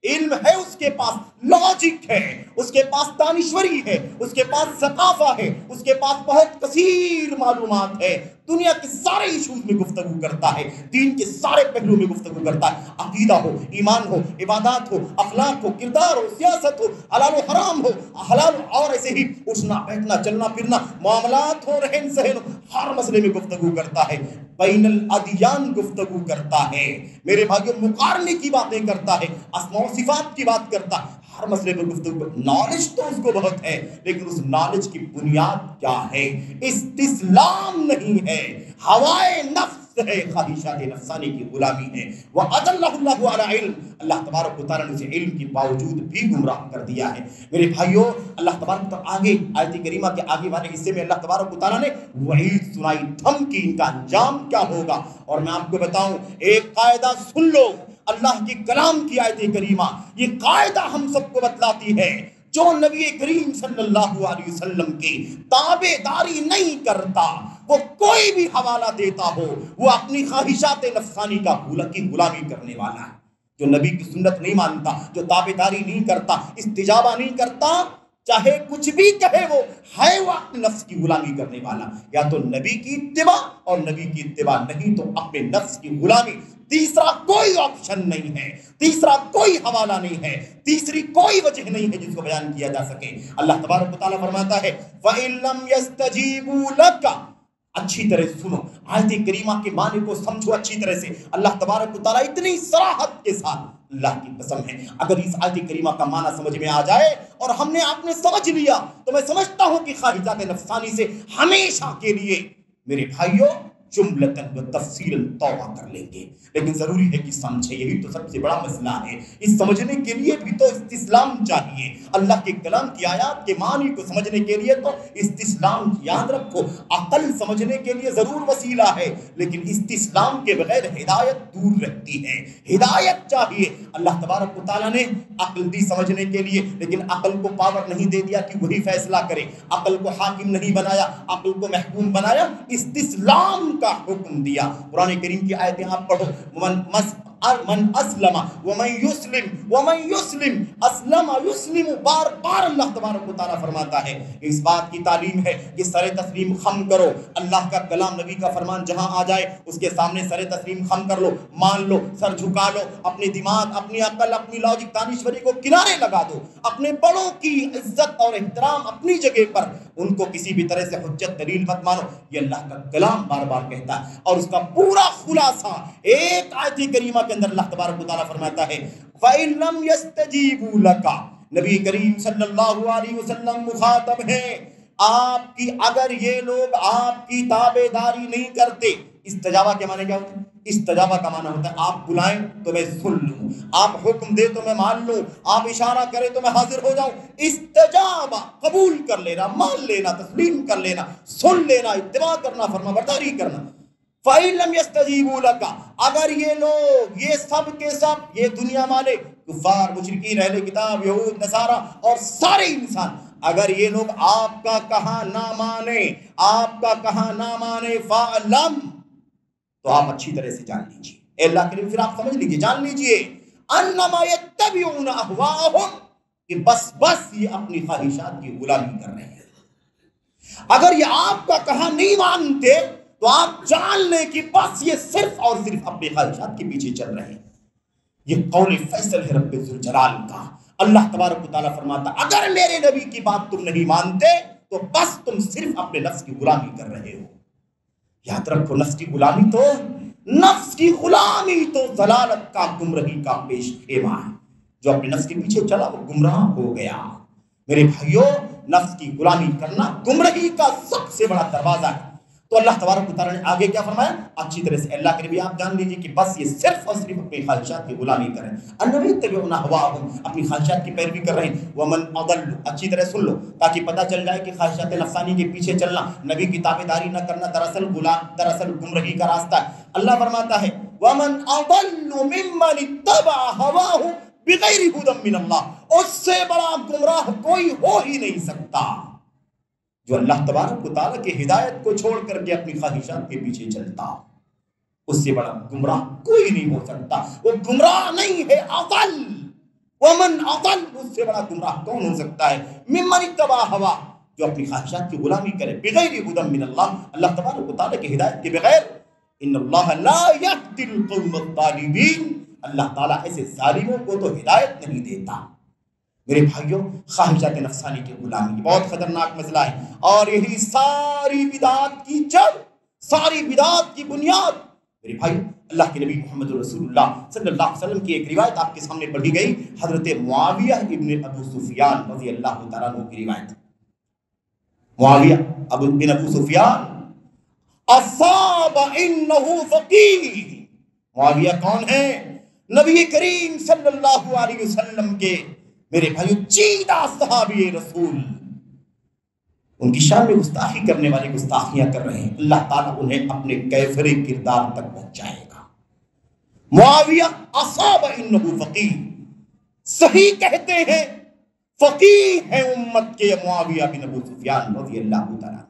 علم ہے، اس کے پاس لاجک ہے، اس کے پاس دانشوری ہے، اس کے پاس ثقافت ہے، اس کے پاس بہت کثیر معلومات ہے، دنیا کے سارے ایشوز میں گفتگو کرتا ہے، دین کے سارے پہلو میں گفتگو کرتا ہے، عقیدہ ہو، ایمان ہو، عبادات ہو، اخلاق ہو، کردار ہو، سیاست ہو، حلال و حرام ہو، حلال اور ایسے ہی اٹھنا بیٹھنا چلنا پھرنا، معاملات ہو، رہن سہن ہو، ہر مسئلے میں گفتگو کرتا ہے، بین الادیان گفتگو کرتا ہے میرے بھائیوں، مقارنے کی باتیں کرتا ہے، اسماء و صفات کی بات کرتا ہے، ہر مسئلے پر گفتگو۔ نالج تو اس کو بہت ہے، لیکن اس نالج کی بنیاد کیا ہے؟ استسلام نہیں ہے، ہوائے نفس ہے، خواہشات نفسانی کی غلامی ہے۔ وَأَضَلَّهُ اللَّهُ عَلَىٰ علم، اللہ تبارک و تعالیٰ نے اسے علم کے باوجود بھی گمراہ کر دیا ہے۔ میرے بھائیوں، اللہ تبارک و تعالیٰ آگے آیت کریمہ کے آگے والے حصے میں اللہ تبارک و تعالیٰ نے وعید سنائی، دھمکی، ان کا انجام کیا ہوگا۔ اور میں آپ کو بتاؤں ایک قاعدہ سن لو، اللہ کے کلام کی آیت کریمہ یہ قاعدہ ہم سب کو بتلاتی ہے، جو نبی کریم صلی اللہ علیہ وسلم کی تابع داری نہیں کرتا، وہ کوئی بھی حوالہ دیتا ہو، وہ اپنی خواہشات نفسانی کی غلامی کرنے والا ہے۔ جو نبی کی سنت نہیں مانتا، جو تابع داری نہیں کرتا، استجابہ نہیں کرتا، چاہے کچھ بھی کہے، وہ ہے وہ اپنے نفس کی غلامی کرنے والا۔ یا تو نبی کی اتباع، اور نبی کی اتباع نہیں تو اپنے نفس کی غلامی، تیسرا کوئی آپشن نہیں ہے، تیسرا کوئی حوالہ نہیں ہے، تیسری کوئی وجہ نہیں ہے جس کو بیان کیا جا سکے۔ اللہ تبارک و تعالیٰ فرماتا ہے فَإِن لَمْ يَسْتَجِيبُوا لَكَ، اچھی طرح سنو، آیت کریمہ کے معنی کو سمجھو اچھی طرح سے۔ اللہ تبارک و تعالیٰ اتنی صراحت کے ساتھ، اللہ کی قسم ہے، اگر اس آیت کریمہ کا معنی سمجھ میں آ جائے اور ہم نے آپ نے سمجھ لیا، تو میں سمجھتا ہوں کہ خواہشات نفسانی سے ہمیشہ کے لیے میرے بھائیوں جملتاً و تفصیلاً توبہ کر لیں گے۔ لیکن ضروری ہے کہ سمجھے، یہی تو سب سے بڑا مسئلہ ہے، اس سمجھنے کے لیے بھی تو استسلام چاہیے۔ اللہ کے کلام کی آیات کے معنی کو سمجھنے کے لیے تو استسلام، یاد رکھو، عقل سمجھنے کے لیے ضرور وسیلہ ہے، لیکن استسلام کے بغیر ہدایت دور رہتی ہے، ہدایت چاہیے۔ اللہ تبارک و تعالیٰ نے عقل دی سمجھنے کے لیے، لیکن عقل کو پاور نہیں دے دیا کہ وہی فیصلہ کرے، عقل کو حاکم نہیں بنایا، عقل کو محکوم بنایا، استسلام کا حکم دیا۔ قرآن کریم کی آیتیں آپ پڑھو، من اسلم ومن یسلم اسلم یسلم، بار بار اللہ تبارک و تعالیٰ فرماتا ہے، اس بات کی تعلیم ہے کہ سر تسلیم خم کرو، اللہ کا کلام نبی کا فرمان جہاں آ جائے اس کے سامنے سر تسلیم خم کر لو، مان لو، سر جھکا لو، اپنی دماغ، اپنی عقل، اپنی لاجک دانشوری کو کنارے لگا دو، اپنے بڑوں کی عزت اور احترام اپنی جگہ پر، ان کو کسی بھی طرح سے حجت دلیل مت مانو، یہ اللہ کا کلام بار بار کہتا ہے۔ اور اس کا پورا خلاصہ ایک آیت کریمہ کے اندر اللہ تبارک و تعالیٰ فرماتا ہے فَإِن لَمْ يَسْتَجِيبُوا لَكَ، نبی کریم صلی اللہ علیہ وسلم مخاطب ہیں آپ کی، اگر یہ لوگ آپ کی تابع داری نہیں کرتے، استجابہ کے معنی کیا ہوتا ہے؟ استجابہ کا معنی ہوتا ہے آپ بلائیں تو میں سن لوں، آپ حکم دے تو میں مان لوں، آپ اشارہ کرے تو میں حاضر ہو جاؤں۔ استجابہ قبول کر لینا، مان لینا، تسلیم کر لینا، سن لینا، اتباع کرنا، فرما برداری کرنا۔ فَإِن لَمْ يَسْتَجِيبُوا لَكَ، اگر یہ لوگ، یہ سب کے سب، یہ دنیا والے، کفار، مشرکین، اہل کتاب، یہود، نصارہ اور سارے انسان، اگر یہ لوگ آپ کا کہا نہ مانے، آپ کا کہا نہ مانے، فَعْلَمْ، تو آپ اچھی طرح سے جان لیجئے، اے اللہ کے لیے پھر آپ سمجھ لیجئے، جان لیجئے، انما یتبعون اہواءہم، کہ بس یہ اپنی خواہشات کی غلامی کر رہے ہیں۔ اگر یہ آپ کا کہا نہیں مانتے تو آپ جان لیں کہ بس یہ صرف اور صرف اپنی خواہشات کے پیچھے چل رہے ہیں۔ یہ قول فیصل ہے رب ذوالجلال کا۔ اللہ تبارک و تعالیٰ فرماتا اگر میرے نبی کی بات تم نہیں مانتے تو بس تم صرف اپنے نفس کی غلامی کر رہے ہو۔ یاد رکھو، نفس کی غلامی تو ضلالت کا، گمراہی کا پیش خیمہ ہے۔ جو اپنے نفس کے پیچھے چلا وہ گمراہ ہو گیا۔ میرے بھائیوں، نفس کی غلامی کرنا گمراہی کا سب سے بڑا دروازہ ہے۔ تو اللہ تبارک و تعالیٰ نے آگے کیا فرمایا؟ اچھی طرح سے اللہ کے نبی آپ جان لیجیے کہ بس یہ صرف اور صرف اپنی خواہشات کی غلامی کر رہے ہیں۔ النبی یتبعون اہواءہم، اپنی خواہشات کی پیروی کر رہے ہیں۔ ومن اضل، اچھی طرح سن لو تاکہ پتہ چل جائے کہ خواہشات نفسانی کے پیچھے چلنا، نبی کی تابعداری نہ کرنا دراصل گمراہی کا راستہ ہے۔ اللہ فرماتا ہے ومن اضل ممن اتبع ہواہ بغیر ھدی من اللہ، اس سے بڑا گمراہ کوئی ہو ہی نہیں سکتا جو اللہ تبارک و تعالیٰ کی ہدایت کو چھوڑ کر کے اپنی خواہشات کے پیچھے چلتا۔ اس سے بڑا گمراہ کوئی نہیں ہو سکتا۔ وہ گمراہ نہیں ہے، اضل، ومن اضل، اس سے بڑا گمراہ کون ہو سکتا ہے؟ ممن اتبع ہوا، جو اپنی خواہشات کی غلامی کرے، بغیر ھدی من اللہ، اللہ تبارک و تعالیٰ کی ہدایت کے بغیر۔ ان اللہ لا یہدی القوم الظالمین، اللہ تعالیٰ ایسے ظالموں کو تو ہدایت نہیں دیتا۔ میرے بھائیوں، خواہشات نفسانی کی غلامی بہت خطرناک مسئلہ ہے، اور یہی ساری بدعات کی جڑ، ساری بدعات کی بنیاد۔ میرے بھائی، اللہ کے نبی محمد رسول اللہ صلی اللہ علیہ وسلم کی ایک روایت آپ کے سامنے پڑھی گئی، حضرت معاویہ ابن ابو سفیان رضی اللہ تعالیٰ عنہ کی روایت۔ معاویہ بن ابو سفیان اصاب انہ فقیہ، معاویہ کون ہے؟ نبی کریم صلی اللہ علیہ وسلم کے میرے بھائیو چیدہ صحابی رسول، ان کی شان میں گستاخی کرنے والے گستاخیاں کر رہے ہیں، اللہ تعالیٰ انہیں اپنے کیفر کردار تک پہنچائے گا۔ معاویہ اصاب انہ فقیہ، صحیح کہتے ہیں، فقیہ ہیں امت کے معاویہ بن ابو سفیان رضی اللہ تعالیٰ۔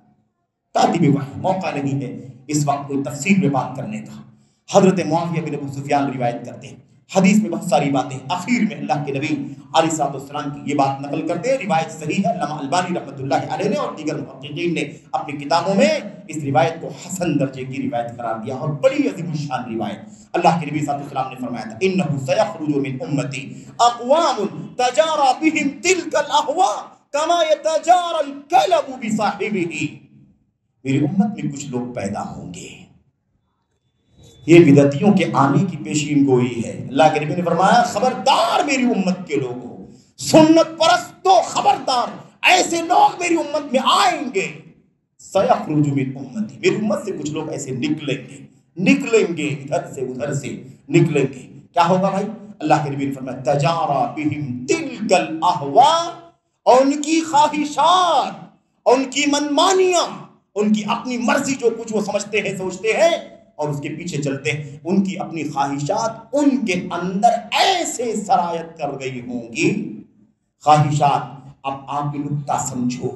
کاتب وحی، موقع نہیں ہے اس وقت کوئی تفصیل میں بات کرنے کا۔ حضرت معاویہ بن ابو سفیان روایت کرتے ہیں، حدیث میں بہت ساری باتیں، آخر میں اللہ کے نبی علیہ السلام کی یہ بات نقل کرتے ہیں، روایت صحیح ہے۔ علامہ البانی رحمۃ اللہ علیہ نے اور دیگر محققین نے اپنی کتابوں میں اس روایت کو حسن درجے کی روایت قرار دیا، اور بڑی عظیم الشان روایت۔ اللہ کے نبی صلی اللہ علیہ وسلم نے فرمایا تھا انہ سیخرج من امتی اقوام تجاری بهم تلک الاہواء کما یتجاری الکلب بصاحبہ، میری امت میں کچھ لوگ پیدا ہوں گے، یہ بدعتیوں کے آنے کی پیشین گوئی ہے۔ اللہ کے نبی نے فرمایا خبردار میری امت کے لوگوں، سنت پرستوں، خبردار، ایسے لوگ میری امت میں آئیں گے۔ سیخرج من امتی، میری امت سے کچھ لوگ ایسے نکلیں گے ادھر سے نکلیں گے۔ کیا ہوگا بھائی؟ اللہ کے نبی نے فرمایا تجارا بہم تلک الاہواء، اور ان کی خواہشات، ان کی منمانیاں، ان کی اپنی مرضی، جو کچھ وہ سمجھتے ہیں سوچتے ہیں اور اس کے پیچھے چلتے ہیں، ان کی اپنی خواہشات ان کے اندر ایسے سرایت کر گئی ہوں گی۔ خواہشات، اب آپ کی نکتہ سمجھو،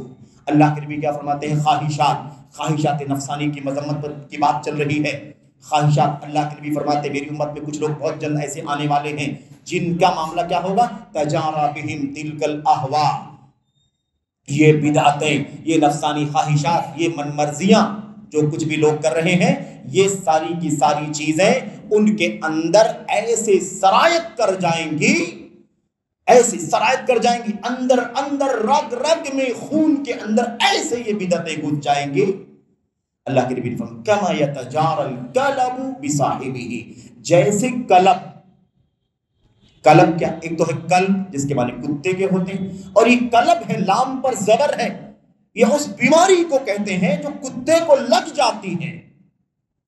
اللہ کے نبی کیا فرماتے ہیں؟ خواہشات نفسانی کی مذمت کی بات چل رہی ہے۔ خواہشات، اللہ کے نبی فرماتے ہیں میری امت میں کچھ لوگ بہت جلد ایسے آنے والے ہیں جن کا معاملہ کیا ہوگا؟ تجارا بہم تلک الاہواء، یہ بدعتیں، یہ نفسانی خواہشات، یہ من مرضیاں جو کچھ بھی لوگ کر رہے ہیں، یہ ساری کی ساری چیزیں ان کے اندر ایسے سرایت کر جائیں گی، ایسے سرایت کر جائیں گی، اندر رگ رگ میں، خون کے اندر ایسے یہ بدعتیں گھس جائیں گی۔ اللہ کے نبی نے فرمایا کما یتجاری الکلب بصاحبہ، جیسے کلب کیا؟ ایک تو ہے کلب جس کے معنی کتے کے ہوتے ہیں، اور یہ کلب ہے، لام پر زبر ہے، یہ اس بیماری کو کہتے ہیں جو کتے کو لگ جاتی ہے۔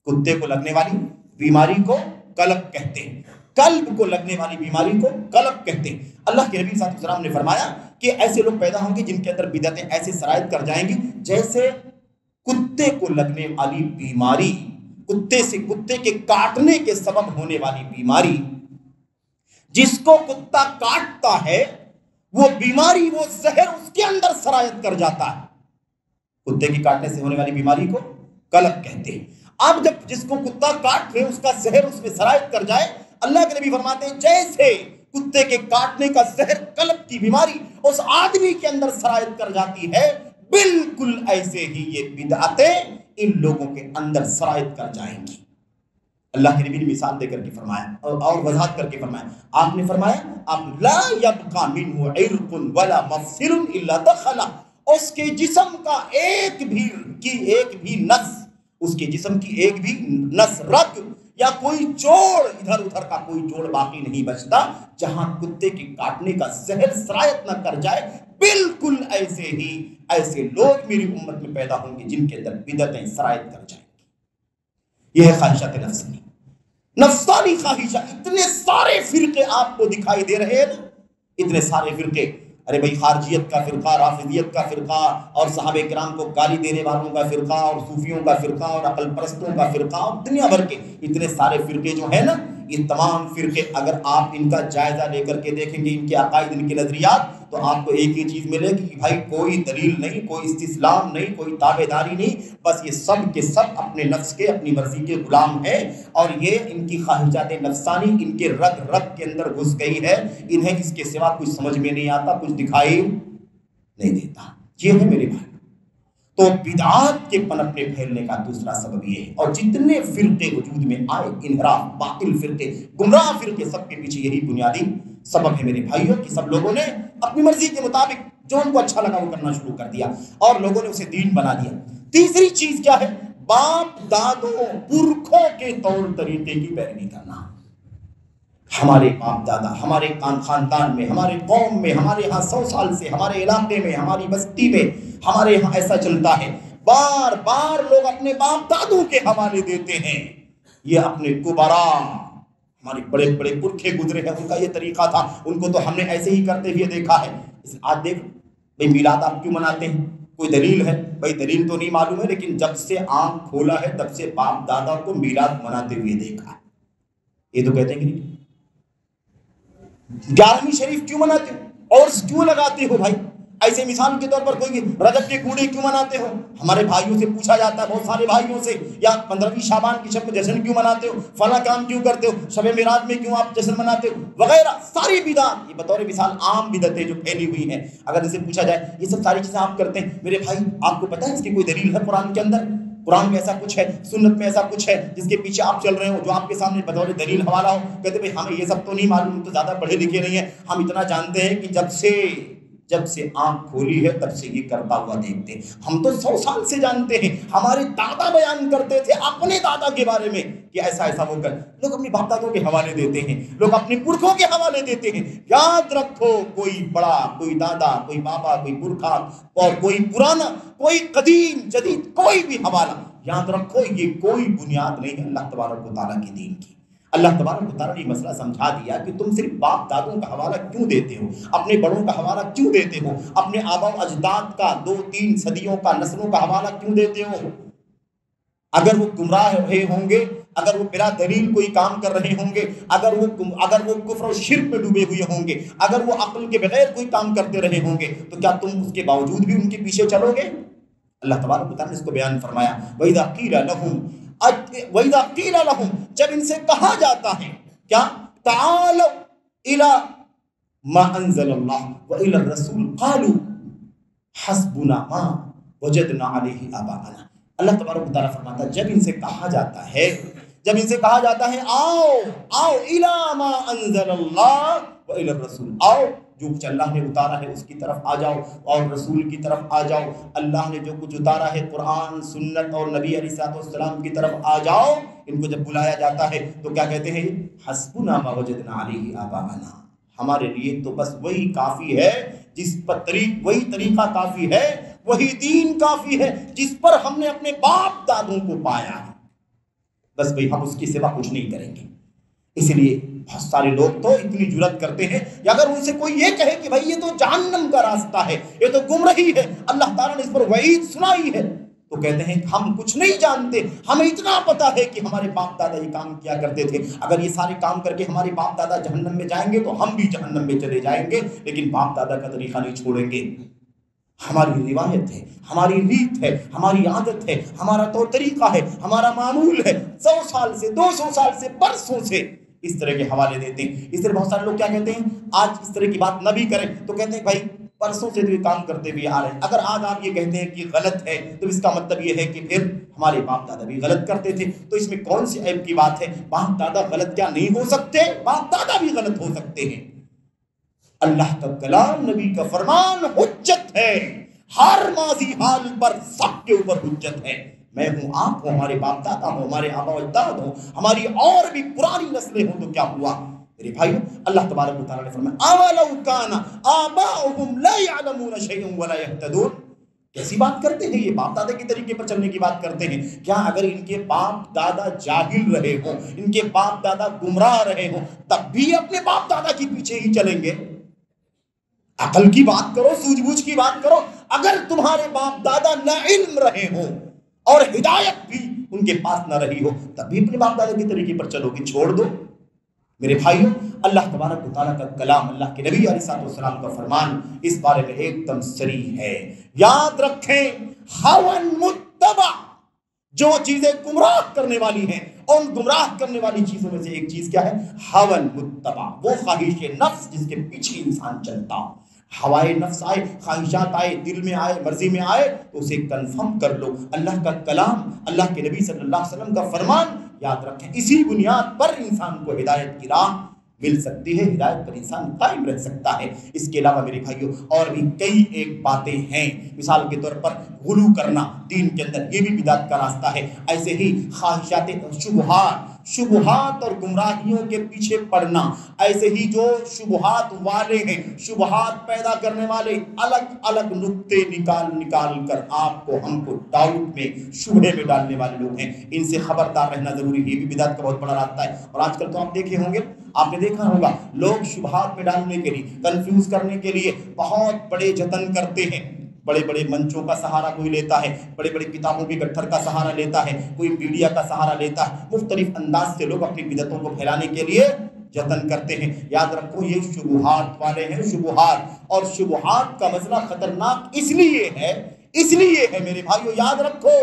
کتے کو لگنے والی بیماری کو قلب کہتے ہیں، قلب کو لگنے والی بیماری کو قلب کہتے ہیں۔ اللہ کے نبی صلی اللہ علیہ وسلم نے فرمایا کہ ایسے لوگ پیدا ہوں گے جن کے اندر بدعتیں ایسے سرایت کر جائیں گی جیسے کتے کو لگنے والی بیماری، کتے کے کاٹنے کے سبب ہونے والی بیماری، جس کو کتا کاٹتا ہے وہ بیماری، وہ زہر اس کے اندر سرایت کر جاتا ہے۔ کتے کے کاٹنے سے ہونے والی بیماری کو قلب کہتے ہیں۔ اب جب جس کو کتا کاٹ رہے اس کا زہر اس میں سرایت کر جائے، اللہ کے نبی فرماتے ہیں جیسے کتے کے کاٹنے کا زہر قلب کی بیماری اس آدمی کے اندر سرایت کر جاتی ہے، بالکل ایسے ہی یہ بدعتیں ان لوگوں کے اندر سرایت کر جائیں گی۔ اللہ کے نبی نے مثال دے کر کے فرمایا اور وضاحت کر کے فرمایا، آپ نے فرمایا آپ لا یبقى منه عرق ولا مفصل الا دخل، اس کے جسم کا ایک بھی نس، اس کے جسم کی ایک بھی نس، رگ یا کوئی جوڑ، ادھر ادھر کا کوئی جوڑ باقی نہیں بچتا جہاں کتے کے کاٹنے کا زہر سرایت نہ کر جائے۔ بالکل ایسے لوگ میری امت میں پیدا ہوں گے جن کے اندر بدعتیں سرایت کر جائیں گی۔ یہ ہے خواہشات نفسانی، نفسانی خواہشہ۔ اتنے سارے فرقے آپ کو دکھائی دے رہے ہیں نا، اتنے سارے فرقے، ارے بھائی خارجیت کا فرقہ، رافضیت کا فرقہ، اور صحابہ کرام کو گالی دینے والوں کا فرقہ، اور صوفیوں کا فرقہ، اور عقل پرستوں کا فرقہ، اور دنیا بھر کے اتنے سارے فرقے جو ہیں نا، یہ تمام فرقے اگر آپ ان کا جائزہ لے کر کے دیکھیں گے، ان کے عقائد، ان کے نظریات، تو آپ کو ایک ہی چیز ملے گی کہ بھائی کوئی دلیل نہیں، کوئی استسلام نہیں، کوئی تابع داری نہیں، بس یہ سب کے سب اپنے نفس کے، اپنی مرضی کے غلام ہیں، اور یہ ان کی خواہشات نفسانی ان کے رگ رگ کے اندر گھس گئی ہے، انہیں اس کے سوا کچھ سمجھ میں نہیں آتا، کچھ دکھائی نہیں دیتا۔ یہ ہے میرے بھائی، تو بدعات کے پنپنے پھیلنے کا دوسرا سبب یہ ہے، اور جتنے فرقے وجود میں آئے، انحراف، باطل فرقے، گمراہ فرقے، سب کے پیچھے یہی بنیادی سبب ہے میرے بھائیوں کہ سب لوگوں نے اپنی مرضی کے مطابق جو ان کو اچھا لگا وہ کرنا شروع کر دیا، اور لوگوں نے اسے دین بنا دیا۔ تیسری چیز کیا ہے؟ باپ دادوں، پرکھوں کے طور طریقے کی پیروی کرنا۔ ہمارے باپ دادا، ہمارے خاندان میں، ہمارے قوم میں، ہمارے ہاں 100 سال سے، ہمارے علاقے میں، ہماری بستی میں، ہمارے یہاں ایسا چلتا ہے، بار بار لوگ اپنے باپ دادوں کے حوالے دیتے ہیں۔ یہ اپنے کبرا، ہمارے بڑے بڑے پرکھے گزرے ہیں، ان کا یہ طریقہ تھا، ان کو تو ہم نے ایسے ہی کرتے ہوئے دیکھا ہے۔ آج دیکھ بھائی میلاد آپ کیوں مناتے ہیں؟ کوئی دلیل ہے؟ بھائی دلیل تو نہیں معلوم ہے، لیکن جب سے آنکھ کھولا ہے تب سے باپ دادا کو میلاد مناتے ہوئے دیکھا ہے۔ یہ تو کہتے ہیں کہ نہیں 11ویں شریف کیوں مناتے ہو اور کیوں لگاتے ہو؟ بھائی ایسے مثال کے طور پر کوئی رجب کے کوڑے کیوں مناتے ہو؟ ہمارے بھائیوں سے پوچھا جاتا ہے، بہت سارے بھائیوں سے، یا 15ویں شعبان کی شب میں جشن کیوں مناتے ہو؟ فلاں کام کیوں کرتے ہو؟ شب معراج میں کیوں آپ جشن مناتے ہو؟ وغیرہ ساری بدعات، یہ بطور مثال عام بدعتیں جو پھیلی ہوئی ہیں، اگر اسے پوچھا جائے یہ سب ساری چیزیں آپ کرتے ہیں، میرے بھائی آپ کو پتہ ہے اس کی کوئی دلیل ہے قرآن کے اندر؟ قرآن میں ایسا کچھ ہے، سنت میں ایسا کچھ ہے جس کے پیچھے آپ چل رہے ہو، جو آپ کے سامنے بطور دلیل حوالہ ہو؟ کہتے بھائی ہمیں یہ سب تو نہیں معلوم، تو زیادہ پڑھے لکھے نہیں ہیں، ہم اتنا جانتے ہیں کہ جب سے آنکھ کھولی ہے تب سے یہ کرتا ہوا دیکھتے ہیں۔ ہم تو 100 سال سے جانتے ہیں، ہمارے دادا بیان کرتے تھے اپنے دادا کے بارے میں کہ ایسا ایسا وہ کر۔ لوگ اپنے باپ دادوں کے حوالے دیتے ہیں، لوگ اپنے پرکھوں کے حوالے دیتے ہیں۔ یاد رکھو، کوئی بڑا، کوئی دادا، کوئی بابا، کوئی پرکھا، اور کوئی پرانا، کوئی قدیم جدید، کوئی بھی حوالہ، یاد رکھو یہ کوئی بنیاد نہیں ہے اللہ تبارک و تعالیٰ کے دین کی۔ اللہ تبارک و تعالیٰ نے یہ مسئلہ سمجھا دیا کہ تم صرف باپ دادوں کا حوالہ کیوں دیتے ہو، اپنے بڑوں کا حوالہ کیوں دیتے ہو، اپنے آبا و اجداد کا 2-3 صدیوں کا، نسلوں کا حوالہ کیوں دیتے ہو؟ اگر وہ گمراہ رہے ہوں گے، اگر وہ بلا دلیل کوئی کام کر رہے ہوں گے، اگر وہ کفر و شرک میں ڈوبے ہوئے ہوں گے، اگر وہ عقل کے بغیر کوئی کام کرتے رہے ہوں گے، تو کیا تم اس کے باوجود بھی ان کے پیچھے چلو گے؟ اللہ تبارک و تعالیٰ نے اس کو بیان فرمایا، وَإِذَا قِيلَ لَهُمْ، جب ان سے کہا جاتا ہے کیا؟ تَعَالَوْا إِلَى مَا أَنزَلَ اللَّهُ وَإِلَى الرَّسُولِ قَالُوا حَسْبُنَا مَا وَجَدْنَا عَلَيْهِ آبَاءَنَا۔ اللہ تبارک و تعالیٰ فرماتا ہے جب ان سے کہا جاتا ہے آؤ إِلَى مَا أَنزَلَ اللَّهُ وَإِلَى الرَّسُولِ، آؤ جو کچھ اللہ نے اتارا ہے اس کی طرف آ جاؤ، اور رسول کی طرف آ جاؤ۔ اللہ نے جو کچھ اتارا ہے قرآن، سنت اور نبی علیہ السلام کی طرف آ جاؤ۔ ان کو جب بلایا جاتا ہے تو کیا کہتے ہیں؟ حسبنا ما وجدنا علیہ آباءنا، ہمارے لیے تو بس وہی کافی ہے، جس پر وہی طریقہ کافی ہے، وہی دین کافی ہے جس پر ہم نے اپنے باپ دادوں کو پایا ہے۔ بس بھئی ہم اس کی سوا کچھ نہیں کریں گے۔ اس لیے بہت سارے لوگ تو اتنی جرات کرتے ہیں کہ اگر ان سے کوئی یہ کہے کہ بھائی یہ تو جہنم کا راستہ ہے، یہ تو گمراہی ہے، اللہ تعالیٰ نے اس پر وعید سنائی ہے، تو کہتے ہیں کہ ہم کچھ نہیں جانتے، ہمیں اتنا پتا ہے کہ ہمارے باپ دادا یہ کام کیا کرتے تھے، اگر یہ سارے کام کر کے ہمارے باپ دادا جہنم میں جائیں گے تو ہم بھی جہنم میں چلے جائیں گے، لیکن باپ دادا کا طریقہ نہیں چھوڑیں گے۔ ہماری روایت ہے، ہماری ریت ہے، ہماری عادت ہے، ہمارا طور طریقہ ہے، ہمارا معمول ہے، 100 سال سے 200 سال سے برسوں سے اس طرح کے حوالے دیتے ہیں۔ اس طرح بہت سارے لوگ کیا کہتے ہیں، آج اس طرح کی بات نہ بھی کریں تو کہتے ہیں بھائی برسوں سے یہ کام کرتے ہوئے آ رہے ہیں، اگر آج آپ یہ کہتے ہیں کہ غلط ہے تو اس کا مطلب یہ ہے کہ پھر ہمارے باپ دادا بھی غلط کرتے تھے، تو اس میں کون سی عیب کی بات ہے؟ باپ دادا غلط کیا نہیں ہو سکتے؟ باپ دادا بھی غلط ہو سکتے ہیں۔ اللہ کا کلام، نبی کا فرمان حجت ہے، ہر ماضی حال پر سب کے اوپر حجت ہے۔ میں ہوں، آپ ہوں، ہمارے باپ دادا ہوں، ہمارے آبا و اجداد ہوں، ہماری اور بھی پرانی نسلیں ہوں تو کیا ہوا؟ میرے بھائیو، اللہ تبارک و تعالیٰ نے فرمایا اَوَلَوْ كَانَ آبَاؤُهُمْ لَا يَعْلَمُونَ شَيْئًا وَلَا يَهْتَدُونَ۔ کیسی بات کرتے ہیں، یہ باپ دادا کے طریقے پر چلنے کی بات کرتے ہیں۔ کیا اگر ان کے باپ دادا جاہل رہے ہوں، ان کے باپ دادا گمراہ رہے ہوں، تب بھی اپنے باپ دادا کے پیچھے ہی چلیں گے؟ عقل کی بات کرو، سوجھ بوجھ کی بات کرو۔ اگر تمہارے باپ دادا نہ علم رہے ہوں اور ہدایت بھی ان کے پاس نہ رہی ہو، تب بھی اپنے باپ دادا کے طریقے پر چلو گے؟ چھوڑ دو۔ میرے بھائیوں، اللہ تبارک و تعالیٰ کا کلام، اللہ کے نبی علیہ السلام کا فرمان اس بارے میں ایک دم صریح ہے۔ یاد رکھیں، ہون متبع، جو چیزیں گمراہ کرنے والی ہیں، اور ان گمراہ کرنے والی چیزوں میں سے ایک چیز کیا ہے؟ ہون متبع، وہ خواہش نفس جس کے پیچھے انسان چلتا۔ ہوائے نفس آئے، خواہشات آئے، دل میں آئے، مرضی میں آئے تو اسے کنفرم کر لو۔ اللہ کا کلام، اللہ کے نبی صلی اللہ علیہ وسلم کا فرمان یاد رکھیں، اسی بنیاد پر انسان کو ہدایت کی راہ مل سکتی ہے، ہدایت پر انسان قائم رہ سکتا ہے۔ اس کے علاوہ میرے بھائیوں اور بھی کئی ایک باتیں ہیں، مثال کے طور پر غلو کرنا دین کے اندر، یہ بھی بدعت کا راستہ ہے۔ ایسے ہی خواہشات، شبہات اور گمراہیوں کے پیچھے پڑنا، ایسے ہی جو شبہات والے ہیں، شبہات پیدا کرنے والے، الگ الگ نقطے نکال کر آپ کو ہم کو ڈاؤٹ میں، شبہے میں ڈالنے والے لوگ ہیں، ان سے خبردار رہنا ضروری ہے۔ یہ بھی بدعت کا بہت بڑا راستہ ہے۔ اور آج کل تو آپ دیکھے ہوں گے، آپ نے دیکھا ہوگا، لوگ شبہات میں ڈالنے کے لیے، کنفیوز کرنے کے لیے بہت بڑے جتن کرتے ہیں۔ بڑے بڑے منچوں کا سہارا کوئی لیتا ہے، بڑے بڑے کتابوں کے گٹھر کا سہارا لیتا ہے، کوئی میڈیا کا سہارا لیتا ہے، مختلف انداز سے لوگ اپنی بدعتوں کو پھیلانے کے لیے جتن کرتے ہیں۔ یاد رکھو، یہ شبہات والے ہیں، شبہات، اور شبہات کا مسئلہ خطرناک اس لیے ہے میرے بھائیو، یاد رکھو،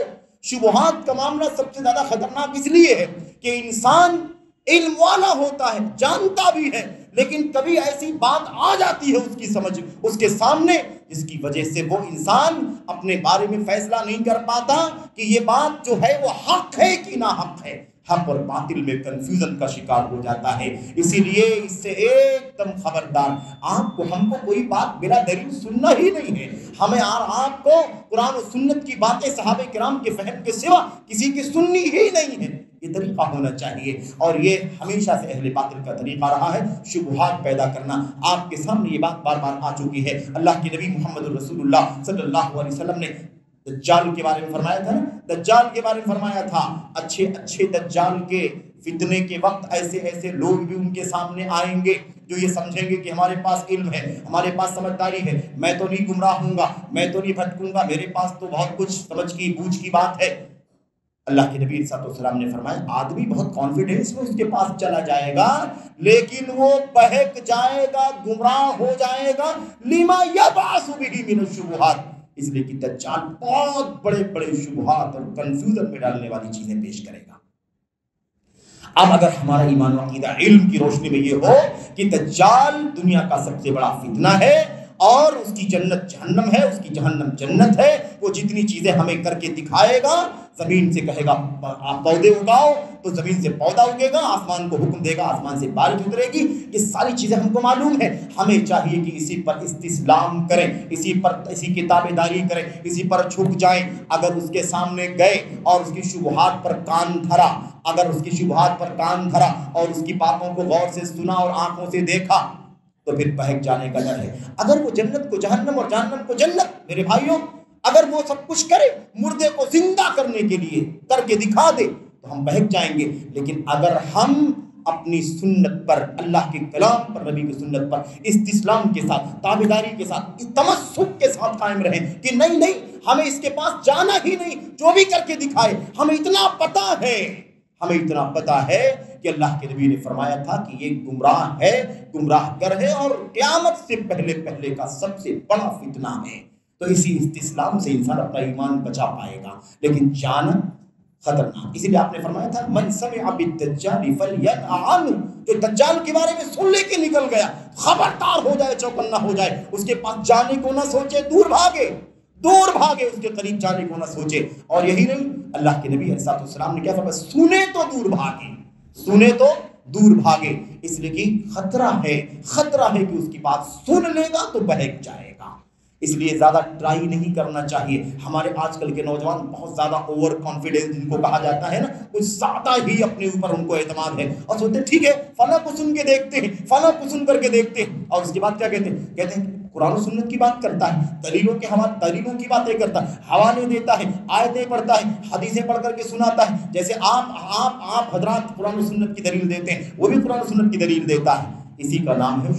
شبہات کا معاملہ سب سے زیادہ خطرناک اس لیے ہے کہ انسان علم والا ہوتا ہے، جانتا بھی ہے، لیکن کبھی ایسی بات آ جاتی ہے اس کی سمجھ، اس کے سامنے، جس کی وجہ سے وہ انسان اپنے بارے میں فیصلہ نہیں کر پاتا کہ یہ بات جو ہے وہ حق ہے کہ نہ حق ہے، حق اور باطل میں کنفیوژن کا شکار ہو جاتا ہے۔ اسی لیے اس سے ایک دم خبردار، آپ کو، ہم کو کوئی بات بلا دلیل سننا ہی نہیں ہے، ہمیں اور آپ کو قرآن و سنت کی باتیں صحابہ کرام کے فہم کے سوا کسی کی سننی ہی نہیں ہے۔ یہ طریقہ ہونا چاہیے، اور یہ ہمیشہ سے اہل باطل کا طریقہ رہا ہے، شبہات پیدا کرنا۔ آپ کے سامنے یہ بات بار بار آ چکی ہے۔ اللہ کے نبی محمد رسول اللہ صلی اللہ علیہ وسلم نے دجال کے بارے میں فرمایا تھا، دجال کے بارے میں فرمایا تھا، اچھے دجال کے فتنے کے وقت ایسے لوگ بھی ان کے سامنے آئیں گے جو یہ سمجھیں گے کہ ہمارے پاس علم ہے، ہمارے پاس سمجھداری ہے، میں تو نہیں گمراہ ہوں گا، میں تو نہیں بھٹکوں گا، میرے پاس تو بہت کچھ سمجھ کی بوجھ کی بات ہے۔ اللہ کے نبی صلی اللہ علیہ وسلم نے فرمایا، آدمی بہت کانفیڈنس میں اس کے پاس چلا جائے گا، لیکن وہ بہک جائے گا، گمراہ ہو جائے گا، لما یبعث بہ من الشبہات، اس لیے کہ دجال بہت بڑے بڑے شبہات اور کنفیوژن میں ڈالنے والی چیزیں پیش کرے گا۔ اب اگر ہمارا ایمان و عقیدہ علم کی روشنی میں یہ ہو کہ دجال دنیا کا سب سے بڑا فتنہ ہے، اور اس کی جنت جہنم ہے، اس کی جہنم جنت ہے، وہ جتنی چیزیں ہمیں کر کے دکھائے گا، زمین سے کہے گا آپ پودے اگاؤ تو زمین سے پودا اگے گا، آسمان کو حکم دے گا، آسمان سے بارش اترے گی، یہ ساری چیزیں ہم کو معلوم ہے۔ ہمیں چاہیے کہ اسی پر استسلام کریں، اسی کی تابع داری کریں، اسی پر جھک جائیں۔ اگر اس کے سامنے گئے اور اس کی شبہات پر کان دھرا، اور اس کی باتوں کو غور سے سنا اور آنکھوں سے دیکھا، تو پھر بہک جانے کا ڈر ہے۔ اگر وہ جنت کو جہنم اور جہنم کو جنت، میرے بھائیوں، اگر وہ سب کچھ کرے، مردے کو زندہ کرنے کے لیے کر کے دکھا دے، تو ہم بہک جائیں گے، لیکن اگر ہم اپنی سنت پر، اللہ کے کلام پر، نبی کی سنت پر استسلام کے ساتھ، تابعداری کے ساتھ، تمسک کے ساتھ قائم رہیں کہ نہیں نہیں ہمیں اس کے پاس جانا ہی نہیں، جو بھی کر کے دکھائے، ہمیں اتنا پتا ہے کہ اللہ کے نبی نے فرمایا تھا کہ یہ گمراہ ہے، گمراہ گر ہے، اور قیامت سے پہلے کا سب سے بڑا فتنہ ہے۔ تو اسی استسلام سے انسان اپنا ایمان بچا پائے گا، لیکن جانا خطرناک۔ اسی لیے آپ نے فرمایا تھا من سمع بالدجال فلینأ عنہ، جو دجال کے بارے میں سن لے کے نکل گیا، خبردار ہو جائے، چوکنا ہو جائے، اس کے پاس جانے کو نہ سوچے، دور بھاگے، اس کے قریب جانے کو نہ سوچے۔ اور یہی نہیں، اللہ کے نبی علیہ السلام نے کیا فرمایا؟ سنے تو دور بھاگے، اس لیے کہ خطرہ ہے کہ اس کی بات سن لے گا تو بہک جائے گا۔ اس لیے زیادہ ٹرائی نہیں کرنا چاہیے۔ ہمارے آج کل کے نوجوان بہت زیادہ اوور کانفیڈنس جن کو کہا جاتا ہے نا، کچھ زیادہ ہی اپنے اوپر ان کو اعتماد ہے، اور سوچتے ہیں ٹھیک ہے فلاں کو سن کے دیکھتے ہیں، فلاں کو سن کر کے دیکھتے ہیں، اور اس کے بعد کیا کہتے ہیں قرآن و سنت کی بات کرتا ہے، دلیلوں کی باتیں کرتا ہے، حوالے دیتا ہے، آیتیں پڑھتا ہے، حدیثیں پڑھ کر کے سناتا ہے، جیسے آپ حضرات قرآن و سنت کی دلیل دیتے ہیں، وہ بھی قرآن و سنت کی دلیل دیتا ہے۔ اسی کا نام ہے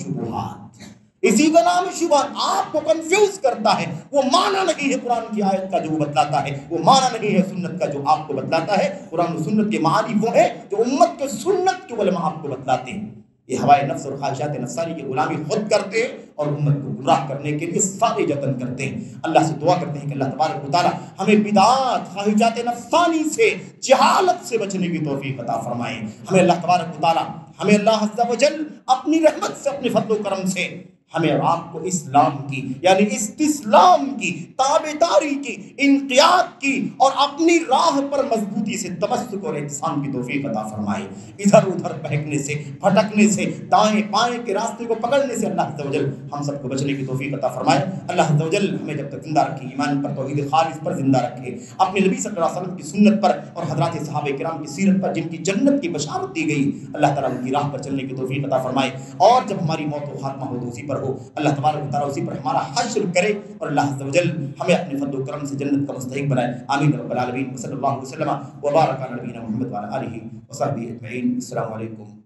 شبہات، آپ کو کنفیوز کرتا ہے۔ وہ معنی نہیں ہے قرآن کی آیت کا جو وہ بتلاتا ہے، وہ معنی نہیں ہے سنت کا جو آپ کو بتلاتا ہے۔ قرآن و سنت کے معانی وہ ہے جو امت کے سنت کے علماء آپ کو بتلاتے ہیں۔ یہ ہوائے نفس اور خواہشات نفسانی کی غلامی خود کرتے ہیں اور امت کو گمراہ کرنے کے لیے سارے جتن کرتے ہیں۔ اللہ سے دعا کرتے ہیں کہ اللہ تبارک و تعالی ہمیں بدعات، خواہشات نفسانی سے، جہالت سے بچنے کی توفیق عطا فرمائے۔ ہمیں اللہ تبارک و تعالی، ہمیں اللہ عز و جل اپنی رحمت سے، اپنے فضل و کرم سے ہمیں اور آپ کو اسلام کی، یعنی استسلام کی، تابعداری کی، انقیاد کی، اور اپنی راہ پر مضبوطی سے تمسک اور اعتصام کی توفیق عطا فرمائے۔ ادھر ادھر بہکنے سے، بھٹکنے سے، دائیں بائیں کے راستے کو پکڑنے سے اللہ عز و جل ہم سب کو بچنے کی توفیق عطا فرمائے۔ اللہ عز و جل ہمیں جب تک زندہ رکھے، ایمان پر، توحید خالص پر زندہ رکھے، اپنے نبی صلی اللہ علیہ وسلم کی سنت پر اور حضرات صحابہ کرام کی سیرت پر جن کی جنت کی بشارت دی گئی، اللہ تعالیٰ ان کی راہ پر چلنے کی توفیق عطا فرمائے۔ اور جب ہماری موت و خاتمہ ہو تو اسی پر ہو، اللہ تبارک و تعالیٰ اسی پر ہمارا حشر کرے، اور اللہ عز و جل ہمیں اپنے فضل و کرم سے جنت کا مستحق بنائے۔ آمین رب العالمین، صلی اللہ علیہ وسلم وبارک علی نبینا محمد وعلی آلہ وصحبہ اجمعین۔ السلام علیکم۔